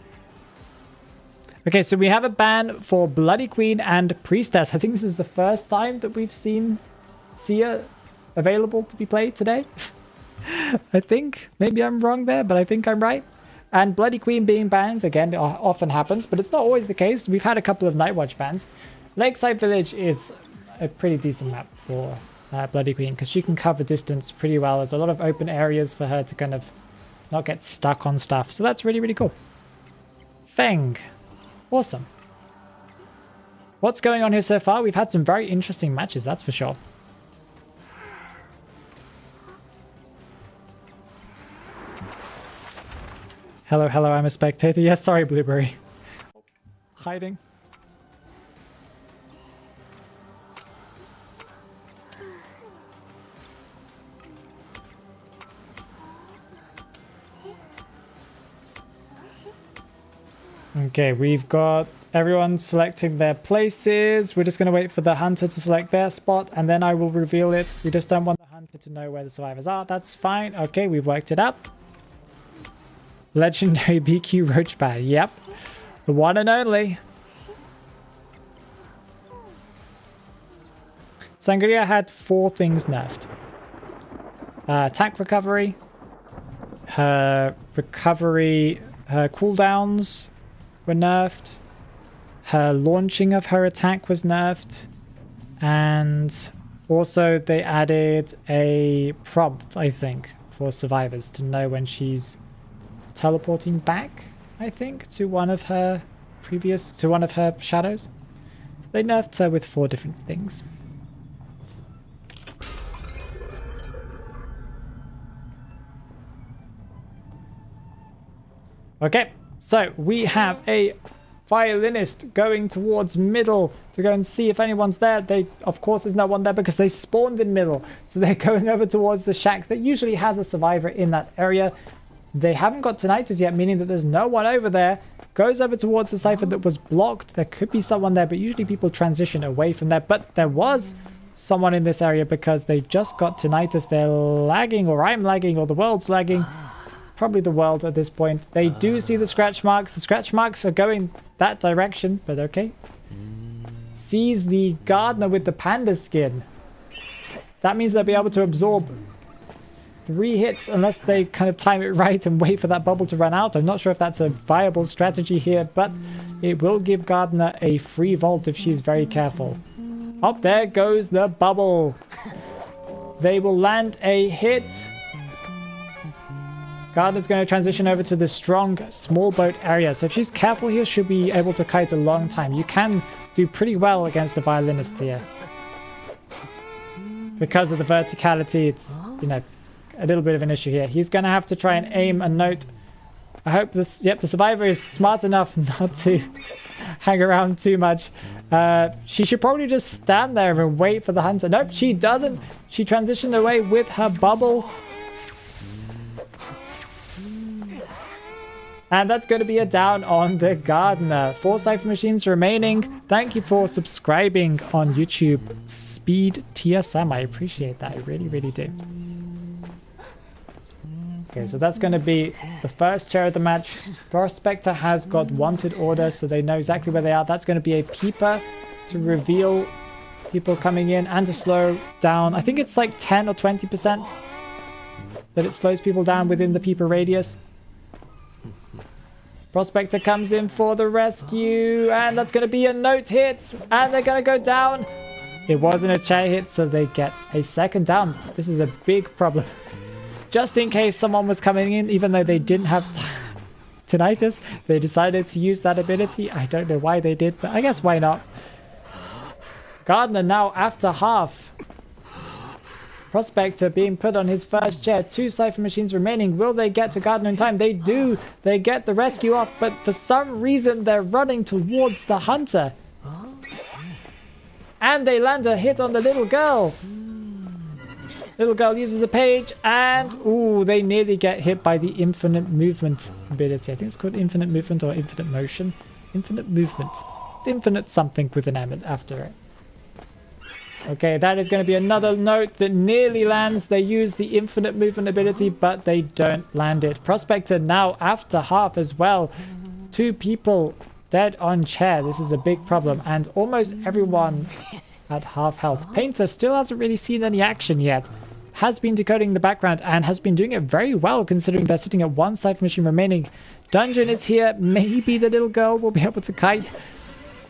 Okay, so we have a ban for Bloody Queen and Priestess. I think this is the first time that we've seen Sia available to be played today. I think. Maybe I'm wrong there, but I think I'm right. And Bloody Queen being banned, again, often happens, but it's not always the case. We've had a couple of Nightwatch bans. Lakeside Village is a pretty decent map for Bloody Queen because she can cover distance pretty well. There's a lot of open areas for her to kind of not get stuck on stuff. So that's really, really cool. Feng. Awesome. What's going on here so far? We've had some very interesting matches, that's for sure. Hello, hello, I'm a spectator. Yes, sorry, Blueberry. Hiding. Okay, we've got everyone selecting their places. We're just going to wait for the hunter to select their spot, and then I will reveal it. We just don't want the hunter to know where the survivors are. That's fine. Okay, we've worked it out. Legendary BQ Roach Pad. Yep. The one and only. Sangria had 4 things nerfed. Attack recovery. Her cooldowns were nerfed. Her launching of her attack was nerfed. And also they added a prompt, I think, for survivors to know when she's teleporting back, I think, to one of her shadows. So they nerfed her with 4 different things. Okay, so we have a violinist going towards middle to go and see if anyone's there. Of course there's no one there because they spawned in middle. So they're going over towards the shack that usually has a survivor in that area. They haven't got tinnitus yet, meaning that there's no one over there. Goes over towards the cipher that was blocked. There could be someone there, but usually people transition away from there. But there was someone in this area because they just got tinnitus. They're lagging, or I'm lagging, or the world's lagging. Probably the world at this point. They do see the scratch marks. The scratch marks are going that direction, but okay. Sees the gardener with the panda skin. That means they'll be able to absorb 3 hits unless they kind of time it right and wait for that bubble to run out. I'm not sure if that's a viable strategy here, but it will give Gardener a free vault if she's very careful. Up there goes the bubble. They will land a hit. Gardener's going to transition over to the strong small boat area. So if she's careful here, she'll be able to kite a long time. You can do pretty well against the violinist here. Because of the verticality, it's, you know, a little bit of an issue here. He's going to have to try and aim a note. I hope this... Yep, the survivor is smart enough not to hang around too much. She should probably just stand there and wait for the hunter. Nope, she doesn't. She transitioned away with her bubble. And that's going to be a down on the Gardener. 4 Cypher Machines remaining. Thank you for subscribing on YouTube. Speed TSM, I appreciate that. I really, really do. Okay, so that's going to be the first chair of the match. Prospector has got wanted order, so they know exactly where they are. That's going to be a peeper to reveal people coming in and to slow down. I think it's like 10 or 20% that it slows people down within the peeper radius. Prospector comes in for the rescue, and that's going to be a note hit, and they're going to go down. It wasn't a chair hit, so they get a second down. This is a big problem. Just in case someone was coming in, even though they didn't have tinnitus, they decided to use that ability. I don't know why they did, but I guess why not. Gardener now after half. Prospector being put on his first chair. 2 Cypher machines remaining. Will they get to Gardner in time? They do. They get the rescue off, but for some reason they're running towards the hunter. And they land a hit on the little girl. Little girl uses a page and, ooh, they nearly get hit by the infinite movement ability. I think it's called infinite movement or infinite motion. Infinite movement. It's infinite something with an M after it. Okay, that is going to be another note that nearly lands. They use the infinite movement ability, but they don't land it. Prospector now after half as well. 2 people dead on chair. This is a big problem. And almost everyone at half health. Painter still hasn't really seen any action yet. Has been decoding the background and has been doing it very well considering they're sitting at 1 Cypher machine remaining. Dungeon is here. Maybe the little girl will be able to kite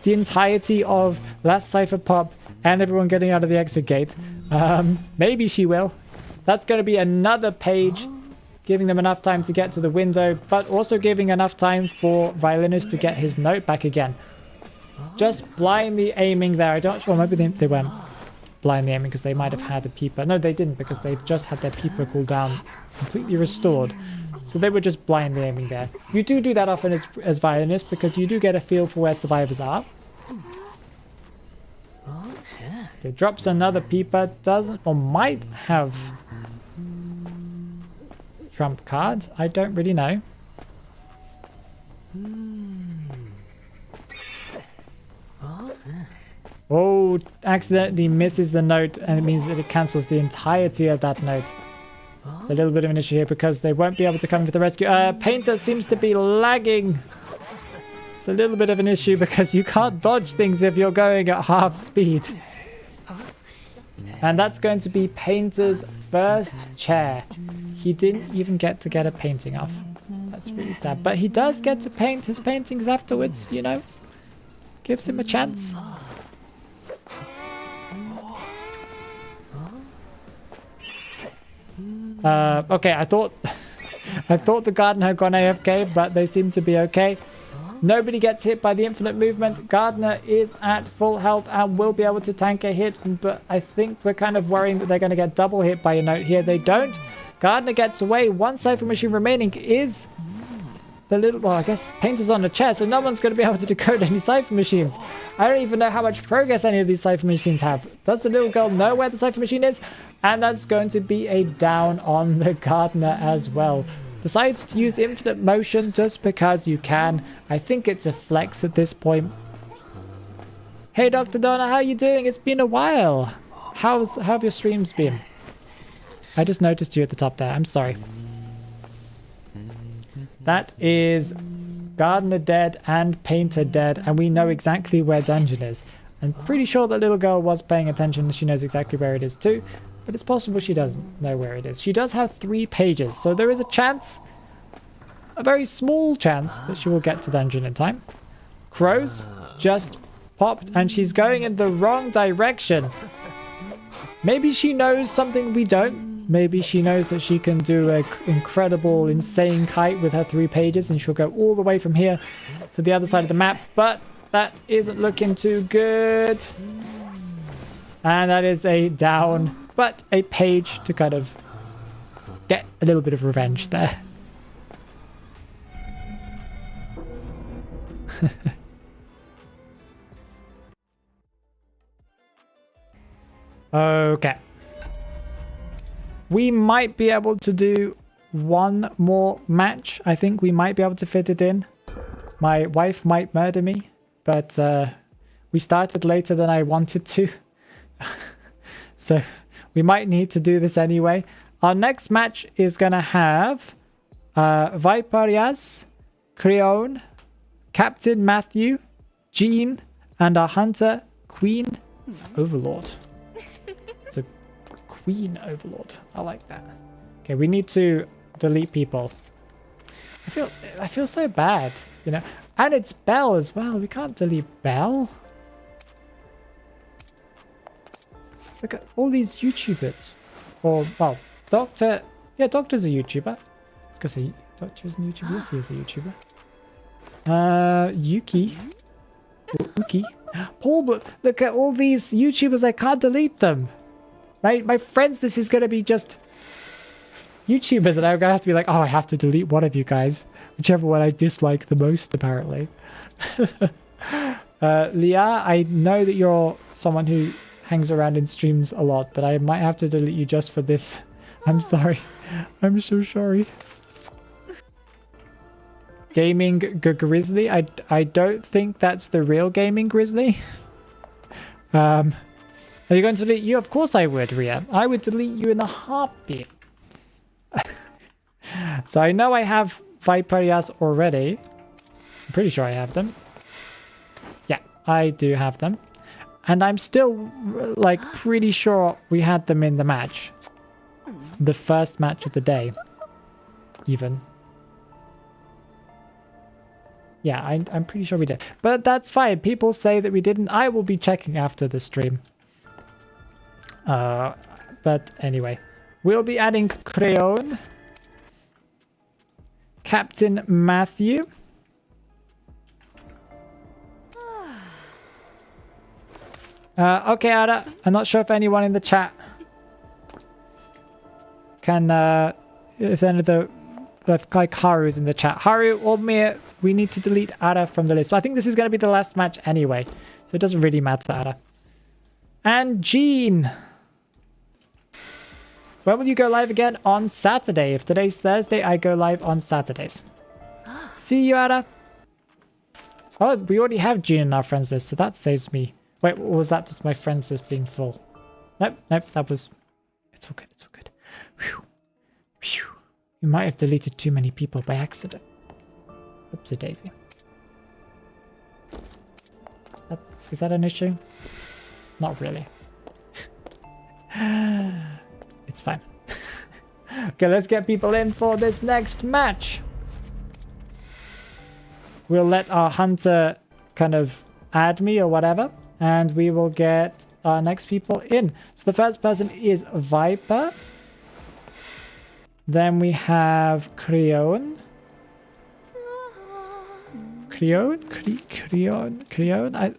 the entirety of last Cypher pop and everyone getting out of the exit gate. Maybe she will. That's going to be another page, giving them enough time to get to the window, but also giving enough time for Violinist to get his note back again. Just blindly aiming there. I don't know, maybe they weren't blindly aiming because they might have had a peeper. No, they didn't, because they just had their peeper cooldown completely restored. So they were just blindly aiming there. You do that often as Violinist because you do get a feel for where survivors are. It drops another peeper. Doesn't, or might have trump card. I don't really know. Oh, accidentally misses the note, and it means that it cancels the entirety of that note. It's a little bit of an issue here because they won't be able to come for the rescue. Painter seems to be lagging. It's a little bit of an issue because you can't dodge things if you're going at half speed. And that's going to be Painter's first chair. He didn't even get to get a painting off. That's really sad. But he does get to paint his paintings afterwards, you know. Gives him a chance. Okay, I thought the gardener had gone AFK, but they seem to be okay. Nobody gets hit by the infinite movement. Gardner is at full health and will be able to tank a hit, but I think we're kind of worrying that they're going to get double hit by a note here. They don't. Gardner gets away. 1 Cypher machine remaining is the little... Well, I guess Painter's on the chair, so no one's going to be able to decode any Cypher machines. I don't even know how much progress any of these Cypher machines have. Does the little girl know where the Cypher machine is? And that's going to be a down on the Gardner as well. Decides to use infinite motion just because you can. I think it's a flex at this point. Hey Dr. Donna, how you doing? It's been a while. How have your streams been? I just noticed you at the top there. I'm sorry. That is Gardner dead and Painter dead, and we know exactly where Dungeon is. I'm pretty sure the little girl was paying attention and she knows exactly where it is too. But it's possible she doesn't know where it is. She does have 3 pages, so there is a chance, a very small chance, that she will get to Dungeon in time. Crows just popped, and she's going in the wrong direction. Maybe she knows something we don't. Maybe she knows that she can do an incredible, insane kite with her 3 pages, and she'll go all the way from here to the other side of the map, but that isn't looking too good. And that is a down. But a page to kind of get a little bit of revenge there. Okay. We might be able to do one more match. I think we might be able to fit it in. My wife might murder me, but we started later than I wanted to. So... we might need to do this anyway. Our next match is going to have Viperias, Creone, Captain Matthew, Jean, and our hunter, Queen Overlord. So, Queen Overlord. I like that. Okay, we need to delete people. I feel so bad, you know. And it's Belle as well. We can't delete Belle. Look at all these YouTubers. Or, well, Doctor... Yeah, Doctor's a YouTuber. I was going to say, Doctor is a YouTuber. Yes, he is a YouTuber. Yuki. Or Uki. Paul, but look at all these YouTubers. I can't delete them. My friends, this is going to be just YouTubers, and I'm going to have to be like, oh, I have to delete one of you guys. Whichever one I dislike the most, apparently. Leah, I know that you're someone who hangs around in streams a lot, but I might have to delete you just for this. I'm sorry. I'm so sorry. Gaming Grizzly? I don't think that's the real Gaming Grizzly. Are you going to delete you? Of course I would, Ria. I would delete you in a heartbeat. So I know I have Viperias already. I'm pretty sure I have them. Yeah, I do have them. And I'm still, like, pretty sure we had them in the match. The first match of the day. Even. Yeah, I'm pretty sure we did. But that's fine. People say that we didn't. I will be checking after the stream. But anyway. We'll be adding Creon. Captain Matthew. Okay, Ada. I'm not sure if anyone in the chat can, if any of the, like Haru's in the chat. Haru or Mir, we need to delete Ada from the list. But I think this is going to be the last match anyway. So it doesn't really matter, Ada. And Jean. When will you go live again? On Saturday. If today's Thursday, I go live on Saturdays. See you, Ada. Oh, we already have Jean in our friends list, so that saves me. Wait, what was that? Just my friends list being full? Nope, that was... It's all good, it's all good. Whew. Whew. You might have deleted too many people by accident. Oopsie daisy. Is that an issue? Not really. It's fine. Okay, let's get people in for this next match. We'll let our hunter kind of add me or whatever. And we will get our next people in. So the first person is Viper. Then we have Creon. Creon? Creon?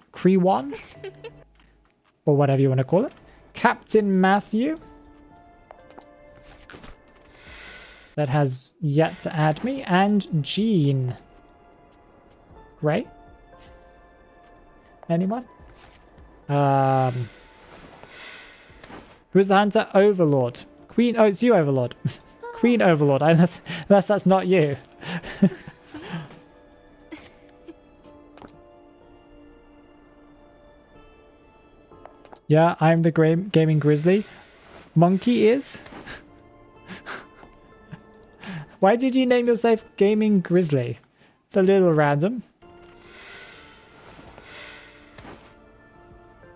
Or whatever you want to call it. Captain Matthew. That has yet to add me. And Jean. Great. Anyone? Who's the hunter? Overlord. Queen. Oh, it's you, Overlord. Queen Overlord. Unless that's not you. Yeah, I'm the Gaming Grizzly. Monkey is? Why did you name yourself Gaming Grizzly? It's a little random.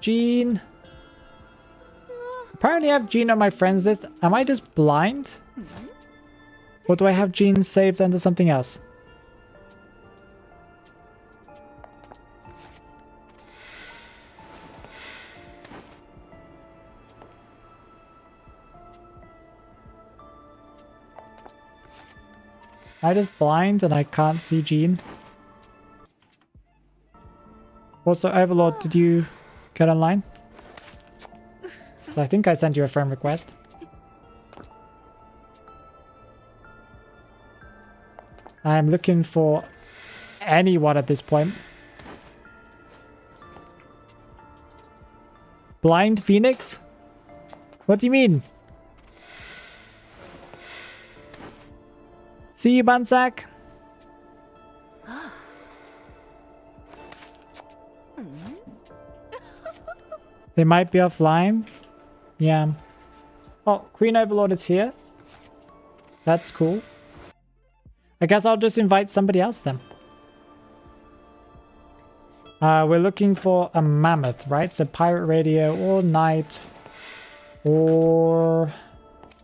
Jean. Apparently I have Jean on my friends list. Am I just blind? Or do I have Jean saved under something else? Am I just blind and I can't see Jean? Also, Overlord, did you get online? I think I sent you a friend request. I'm looking for anyone at this point. Blind Phoenix? What do you mean? See you, Bansack. They might be offline. Yeah. Oh, Queen Overlord is here. That's cool. I guess I'll just invite somebody else then. We're looking for a mammoth, right? So pirate radio or knight or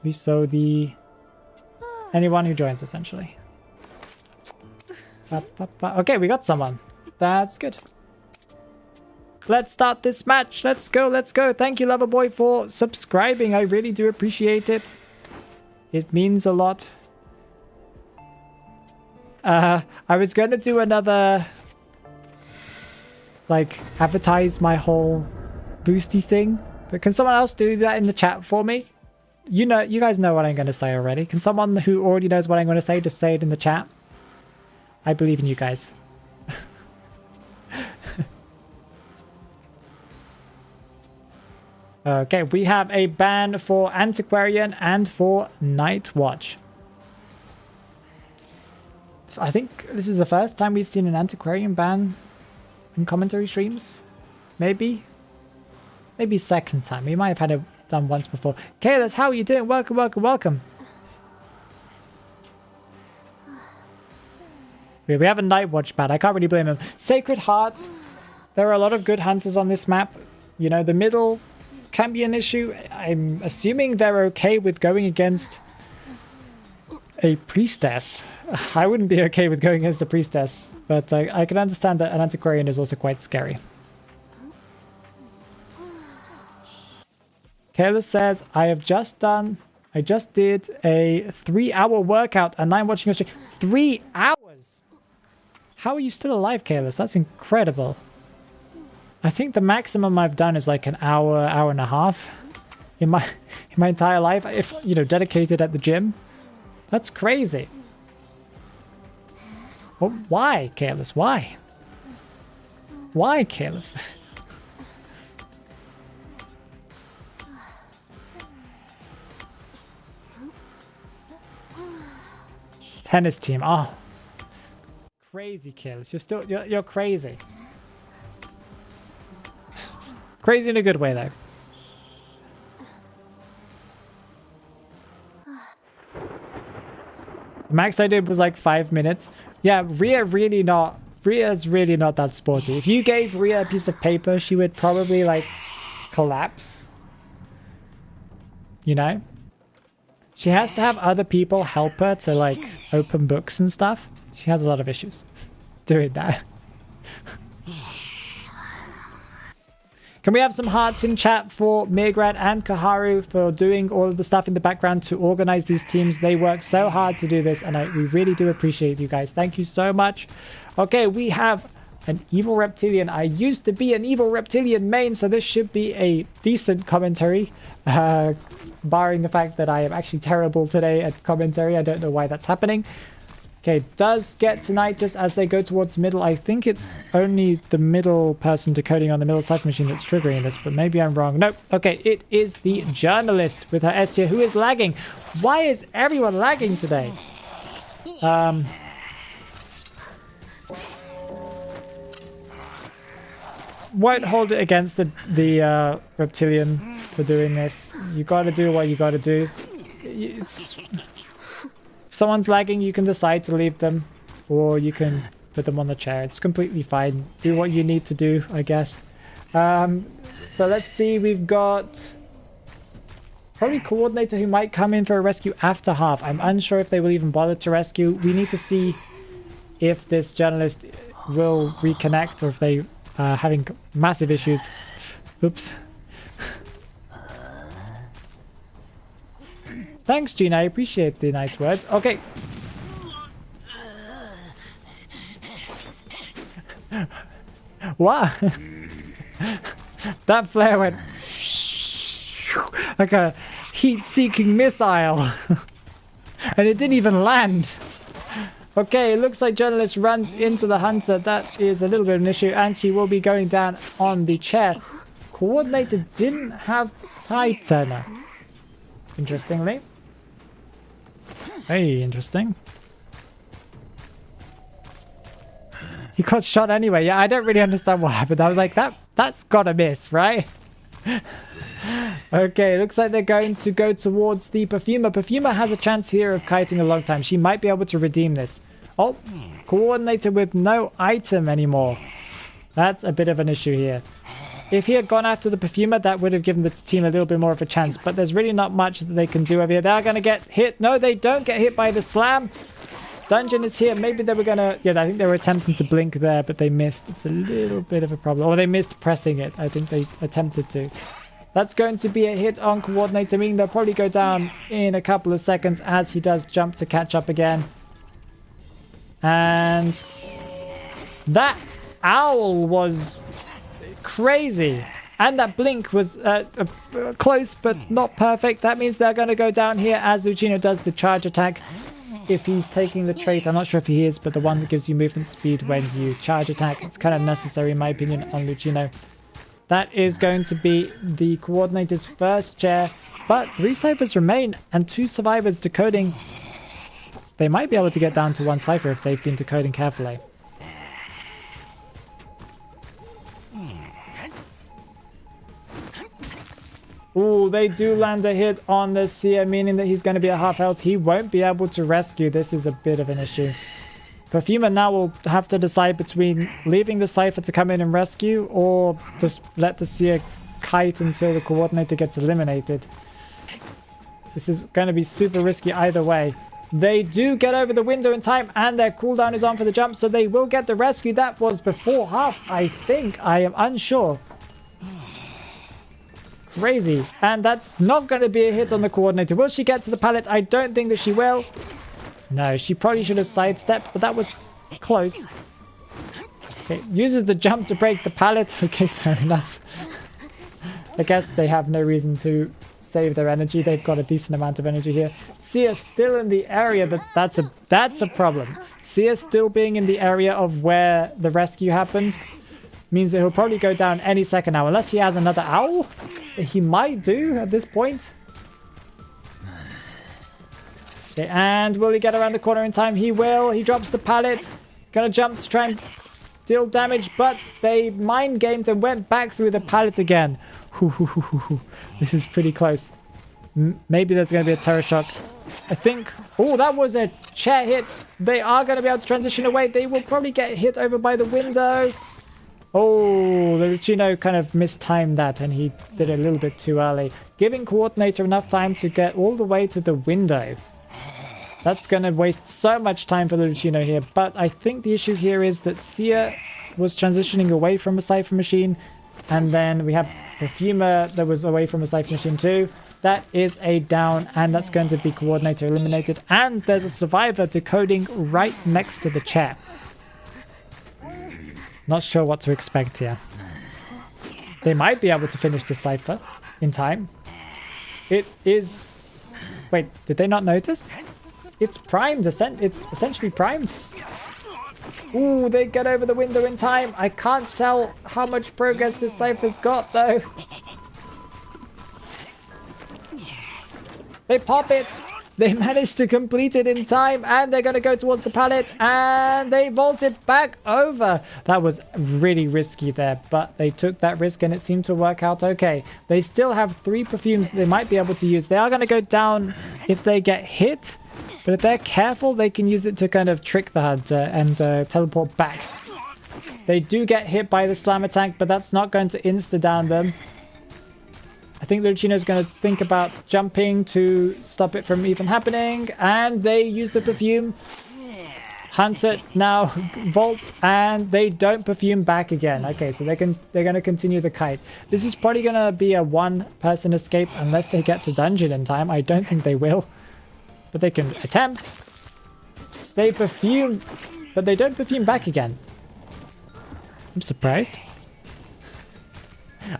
Visodi. Anyone who joins, essentially. Okay, we got someone. That's good. Let's start this match. Let's go, let's go. Thank you, Loverboy, for subscribing. I really do appreciate it. It means a lot. I was going to do another, like, advertise my whole boosty thing But can someone else do that in the chat for me? You guys know what I'm going to say already. Can someone who already knows what I'm going to say just say it in the chat? I believe in you guys. Okay, we have a ban for Antiquarian and for Night Watch. I think this is the first time we've seen an Antiquarian ban in commentary streams. Maybe second time. We might have had it done once before. Kayla's, how are you doing? Welcome, welcome, welcome. We have a Night Watch ban. I can't really blame him. Sacred Heart. There are a lot of good hunters on this map. You know, the middle can be an issue. I'm assuming they're okay with going against a priestess. I wouldn't be okay with going against a priestess, but I can understand that an antiquarian is also quite scary. Kayla says, I just did a 3-hour workout and I'm watching your stream. 3 hours? How are you still alive, Kayla? That's incredible. I think the maximum I've done is like an hour, hour and a half in my entire life. If, you know, dedicated at the gym. That's crazy. Well, why, Careless? Why? Why, Careless? Tennis team. Oh, crazy, Careless. You're crazy. Crazy in a good way, though. The max I did was like 5 minutes. Yeah, Ria's really not that sporty. If you gave Ria a piece of paper, she would probably like collapse. You know? She has to have other people help her to like open books and stuff. She has a lot of issues doing that. Can we have some hearts in chat for Mirgrad and Kaharu for doing all of the stuff in the background to organize these teams? They work so hard to do this, and we really do appreciate you guys. Thank you so much. Okay, we have an evil reptilian. I used to be an evil reptilian main, so this should be a decent commentary. Barring the fact that I am actually terrible today at commentary. I don't know why that's happening. Okay, does get tonight just as they go towards middle. I think it's only the middle person decoding on the middle cipher machine that's triggering this, but maybe I'm wrong. Nope. Okay, it is the journalist with her S tier who is lagging. Why is everyone lagging today? Won't hold it against the reptilian for doing this. You gotta do what you gotta do. It's... If someone's lagging, you can decide to leave them, or you can put them on the chair. It's completely fine. Do what you need to do, I guess. So let's see. We've got probably Coordinator who might come in for a rescue after half. I'm unsure if they will even bother to rescue. We need to see if this journalist will reconnect or if they are having massive issues. Oops. Thanks, Gina. I appreciate the nice words. Okay. What? That flare went like a heat-seeking missile. And it didn't even land. Okay, it looks like journalist runs into the hunter. That is a little bit of an issue. And she will be going down on the chair. Coordinator didn't have tide turner. Interestingly. Hey, interesting. He got shot anyway. Yeah, I don't really understand what happened. I was like, that's gotta miss, right? Okay, looks like they're going to go towards the Perfumer. Perfumer has a chance here of kiting a long time. She might be able to redeem this. Oh, Coordinator with no item anymore. That's a bit of an issue here. If he had gone after the Perfumer, that would have given the team a little bit more of a chance. But there's really not much that they can do over here. They're going to get hit. No, they don't get hit by the slam. Dungeon is here. Maybe they were going to... Yeah, I think they were attempting to blink there, but they missed. It's a little bit of a problem. Or they missed pressing it. I think they attempted to. That's going to be a hit on Coordinator, meaning they'll probably go down in a couple of seconds as he does jump to catch up again. And that owl was... crazy. And that blink was close, but not perfect. That means they're going to go down here as Lucino does the charge attack. If he's taking the trait, I'm not sure if he is, but the one that gives you movement speed when you charge attack. It's kind of necessary, in my opinion, on Lucino. That is going to be the coordinator's first chair. But 3 ciphers remain and 2 survivors decoding. They might be able to get down to 1 cipher if they've been decoding carefully. Ooh, they do land a hit on the seer, meaning that he's going to be at half health. He won't be able to rescue. This is a bit of an issue. Perfumer now will have to decide between leaving the cipher to come in and rescue or just let the seer kite until the coordinator gets eliminated. This is going to be super risky either way. They do get over the window in time and their cooldown is on for the jump, so they will get the rescue. That was before half, I think. I am unsure. Crazy. And that's not going to be a hit on the coordinator. Will she get to the pallet? I don't think that she will. No, she probably should have sidestepped, but that was close. Okay, uses the jump to break the pallet. Okay, fair enough. I guess they have no reason to save their energy. They've got a decent amount of energy here. Sia still in the area. That's a problem. Sia still being in the area of where the rescue happened means that he'll probably go down any second now, unless he has another owl. He might do at this point. Okay, and will he get around the corner in time? He will. He drops the pallet. Gonna jump to try and deal damage, but they mind gamed and went back through the pallet again. This is pretty close. Maybe there's going to be a terror shock. I think... Oh, that was a chair hit. They are going to be able to transition away. They will probably get hit over by the window. Oh, Lucino kind of mistimed that and he did it a little bit too early. Giving coordinator enough time to get all the way to the window. That's going to waste so much time for Lucino here. But I think the issue here is that Sia was transitioning away from a cipher machine. And then we have Perfumer that was away from a cipher machine too. That is a down, and that's going to be coordinator eliminated. And there's a survivor decoding right next to the chair. Not sure what to expect here. They might be able to finish the cipher in time. It is... Wait, did they not notice? It's primed. It's essentially primed. Ooh, they get over the window in time. I can't tell how much progress this cipher's got, though. They pop it. They managed to complete it in time, and they're going to go towards the pallet, and they vault it back over. That was really risky there, but they took that risk, and it seemed to work out okay. They still have 3 perfumes they might be able to use. They are going to go down if they get hit. But if they're careful, they can use it to kind of trick the hunter and teleport back. They do get hit by the slam attack, but that's not going to insta-down them. I think Lucino's going to think about jumping to stop it from even happening. And they use the perfume. Hunter now vaults, and they don't perfume back again. Okay, so they're going to continue the kite. This is probably going to be a 1-person escape unless they get to dungeon in time. I don't think they will. But they can attempt. They perfume, but they don't perfume back again. I'm surprised.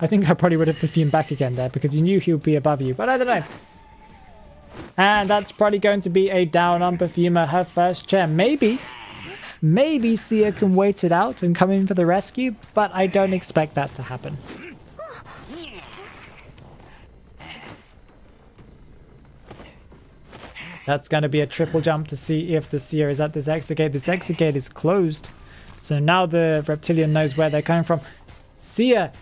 I think I probably would have perfumed back again there because you knew he would be above you, but I don't know. And that's probably going to be a down on Perfumer, her first chair. Maybe Sia can wait it out and come in for the rescue, but I don't expect that to happen. That's going to be a triple jump to see if the Seer is at this exit gate. This exit gate is closed. So now the Reptilian knows where they're coming from. Seer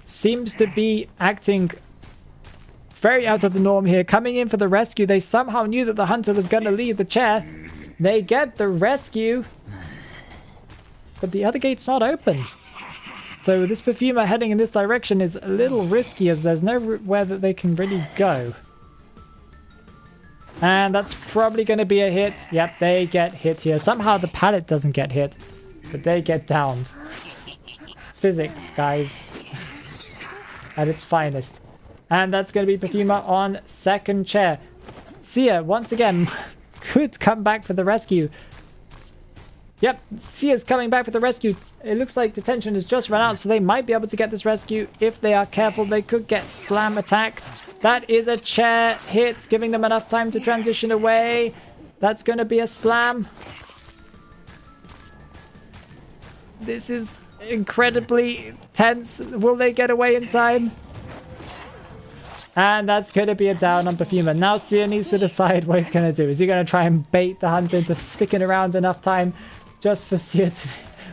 seems to be acting very out of the norm here. Coming in for the rescue. They somehow knew that the hunter was going to leave the chair. They get the rescue. But the other gate's not open. So this Perfumer heading in this direction is a little risky as there's nowhere that they can really go. And that's probably going to be a hit. Yep, they get hit here. Somehow the pallet doesn't get hit, but they get downed. Physics, guys. At its finest. And that's going to be Perfumer on second chair. Sia, once again, could come back for the rescue. Yep, Sia's coming back for the rescue. It looks like detention has just run out, so they might be able to get this rescue. If they are careful, they could get slam attacked. That is a chair hit, giving them enough time to transition away. That's going to be a slam. This is incredibly tense. Will they get away in time? And that's going to be a down on Perfuma. Now Sia needs to decide what he's going to do. Is he going to try and bait the hunter into sticking around enough time just for Sia to,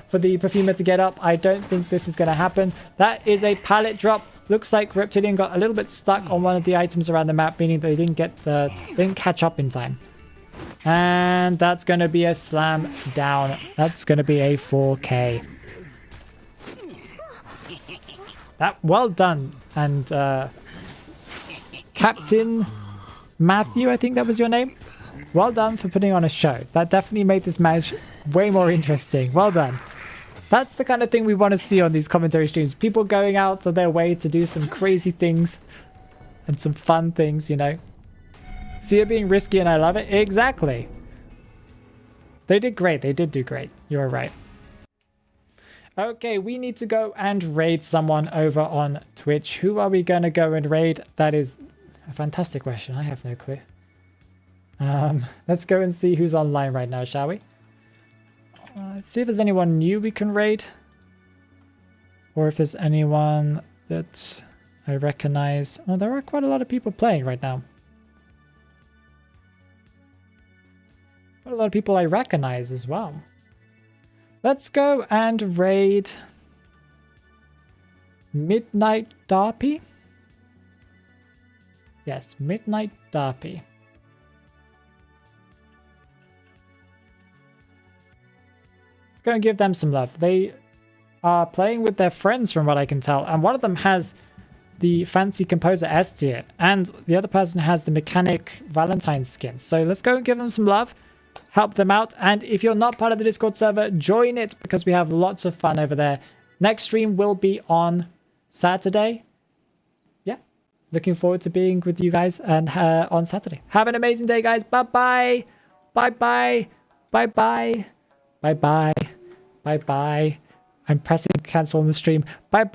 for the Perfuma to get up? I don't think this is going to happen. That is a pallet drop. Looks like Reptilian got a little bit stuck on one of the items around the map, meaning they didn't catch up in time. And that's going to be a slam down. That's going to be a 4K. Well done. And Captain Matthew, I think that was your name. Well done for putting on a show. That definitely made this match way more interesting. Well done. That's the kind of thing we want to see on these commentary streams. People going out of their way to do some crazy things and some fun things, you know. See it being risky and I love it. Exactly. They did great. They did do great. You're right. Okay, we need to go and raid someone over on Twitch. Who are we going to go and raid? That is a fantastic question. I have no clue. Let's go and see who's online right now, shall we? Let's see if there's anyone new we can raid. Or if there's anyone that I recognize. Oh, there are quite a lot of people playing right now. Quite a lot of people I recognize as well. Let's go and raid Midnight Darpy. Yes, Midnight Darpy. Let's go and give them some love. They are playing with their friends from what I can tell. And one of them has the Fancy Composer S tier. And the other person has the Mechanic Valentine skin. So let's go and give them some love. Help them out. And if you're not part of the Discord server, join it because we have lots of fun over there. Next stream will be on Saturday. Yeah. Looking forward to being with you guys and on Saturday. Have an amazing day, guys. Bye-bye. Bye-bye. Bye-bye. Bye-bye. Bye-bye. I'm pressing cancel on the stream. Bye-bye.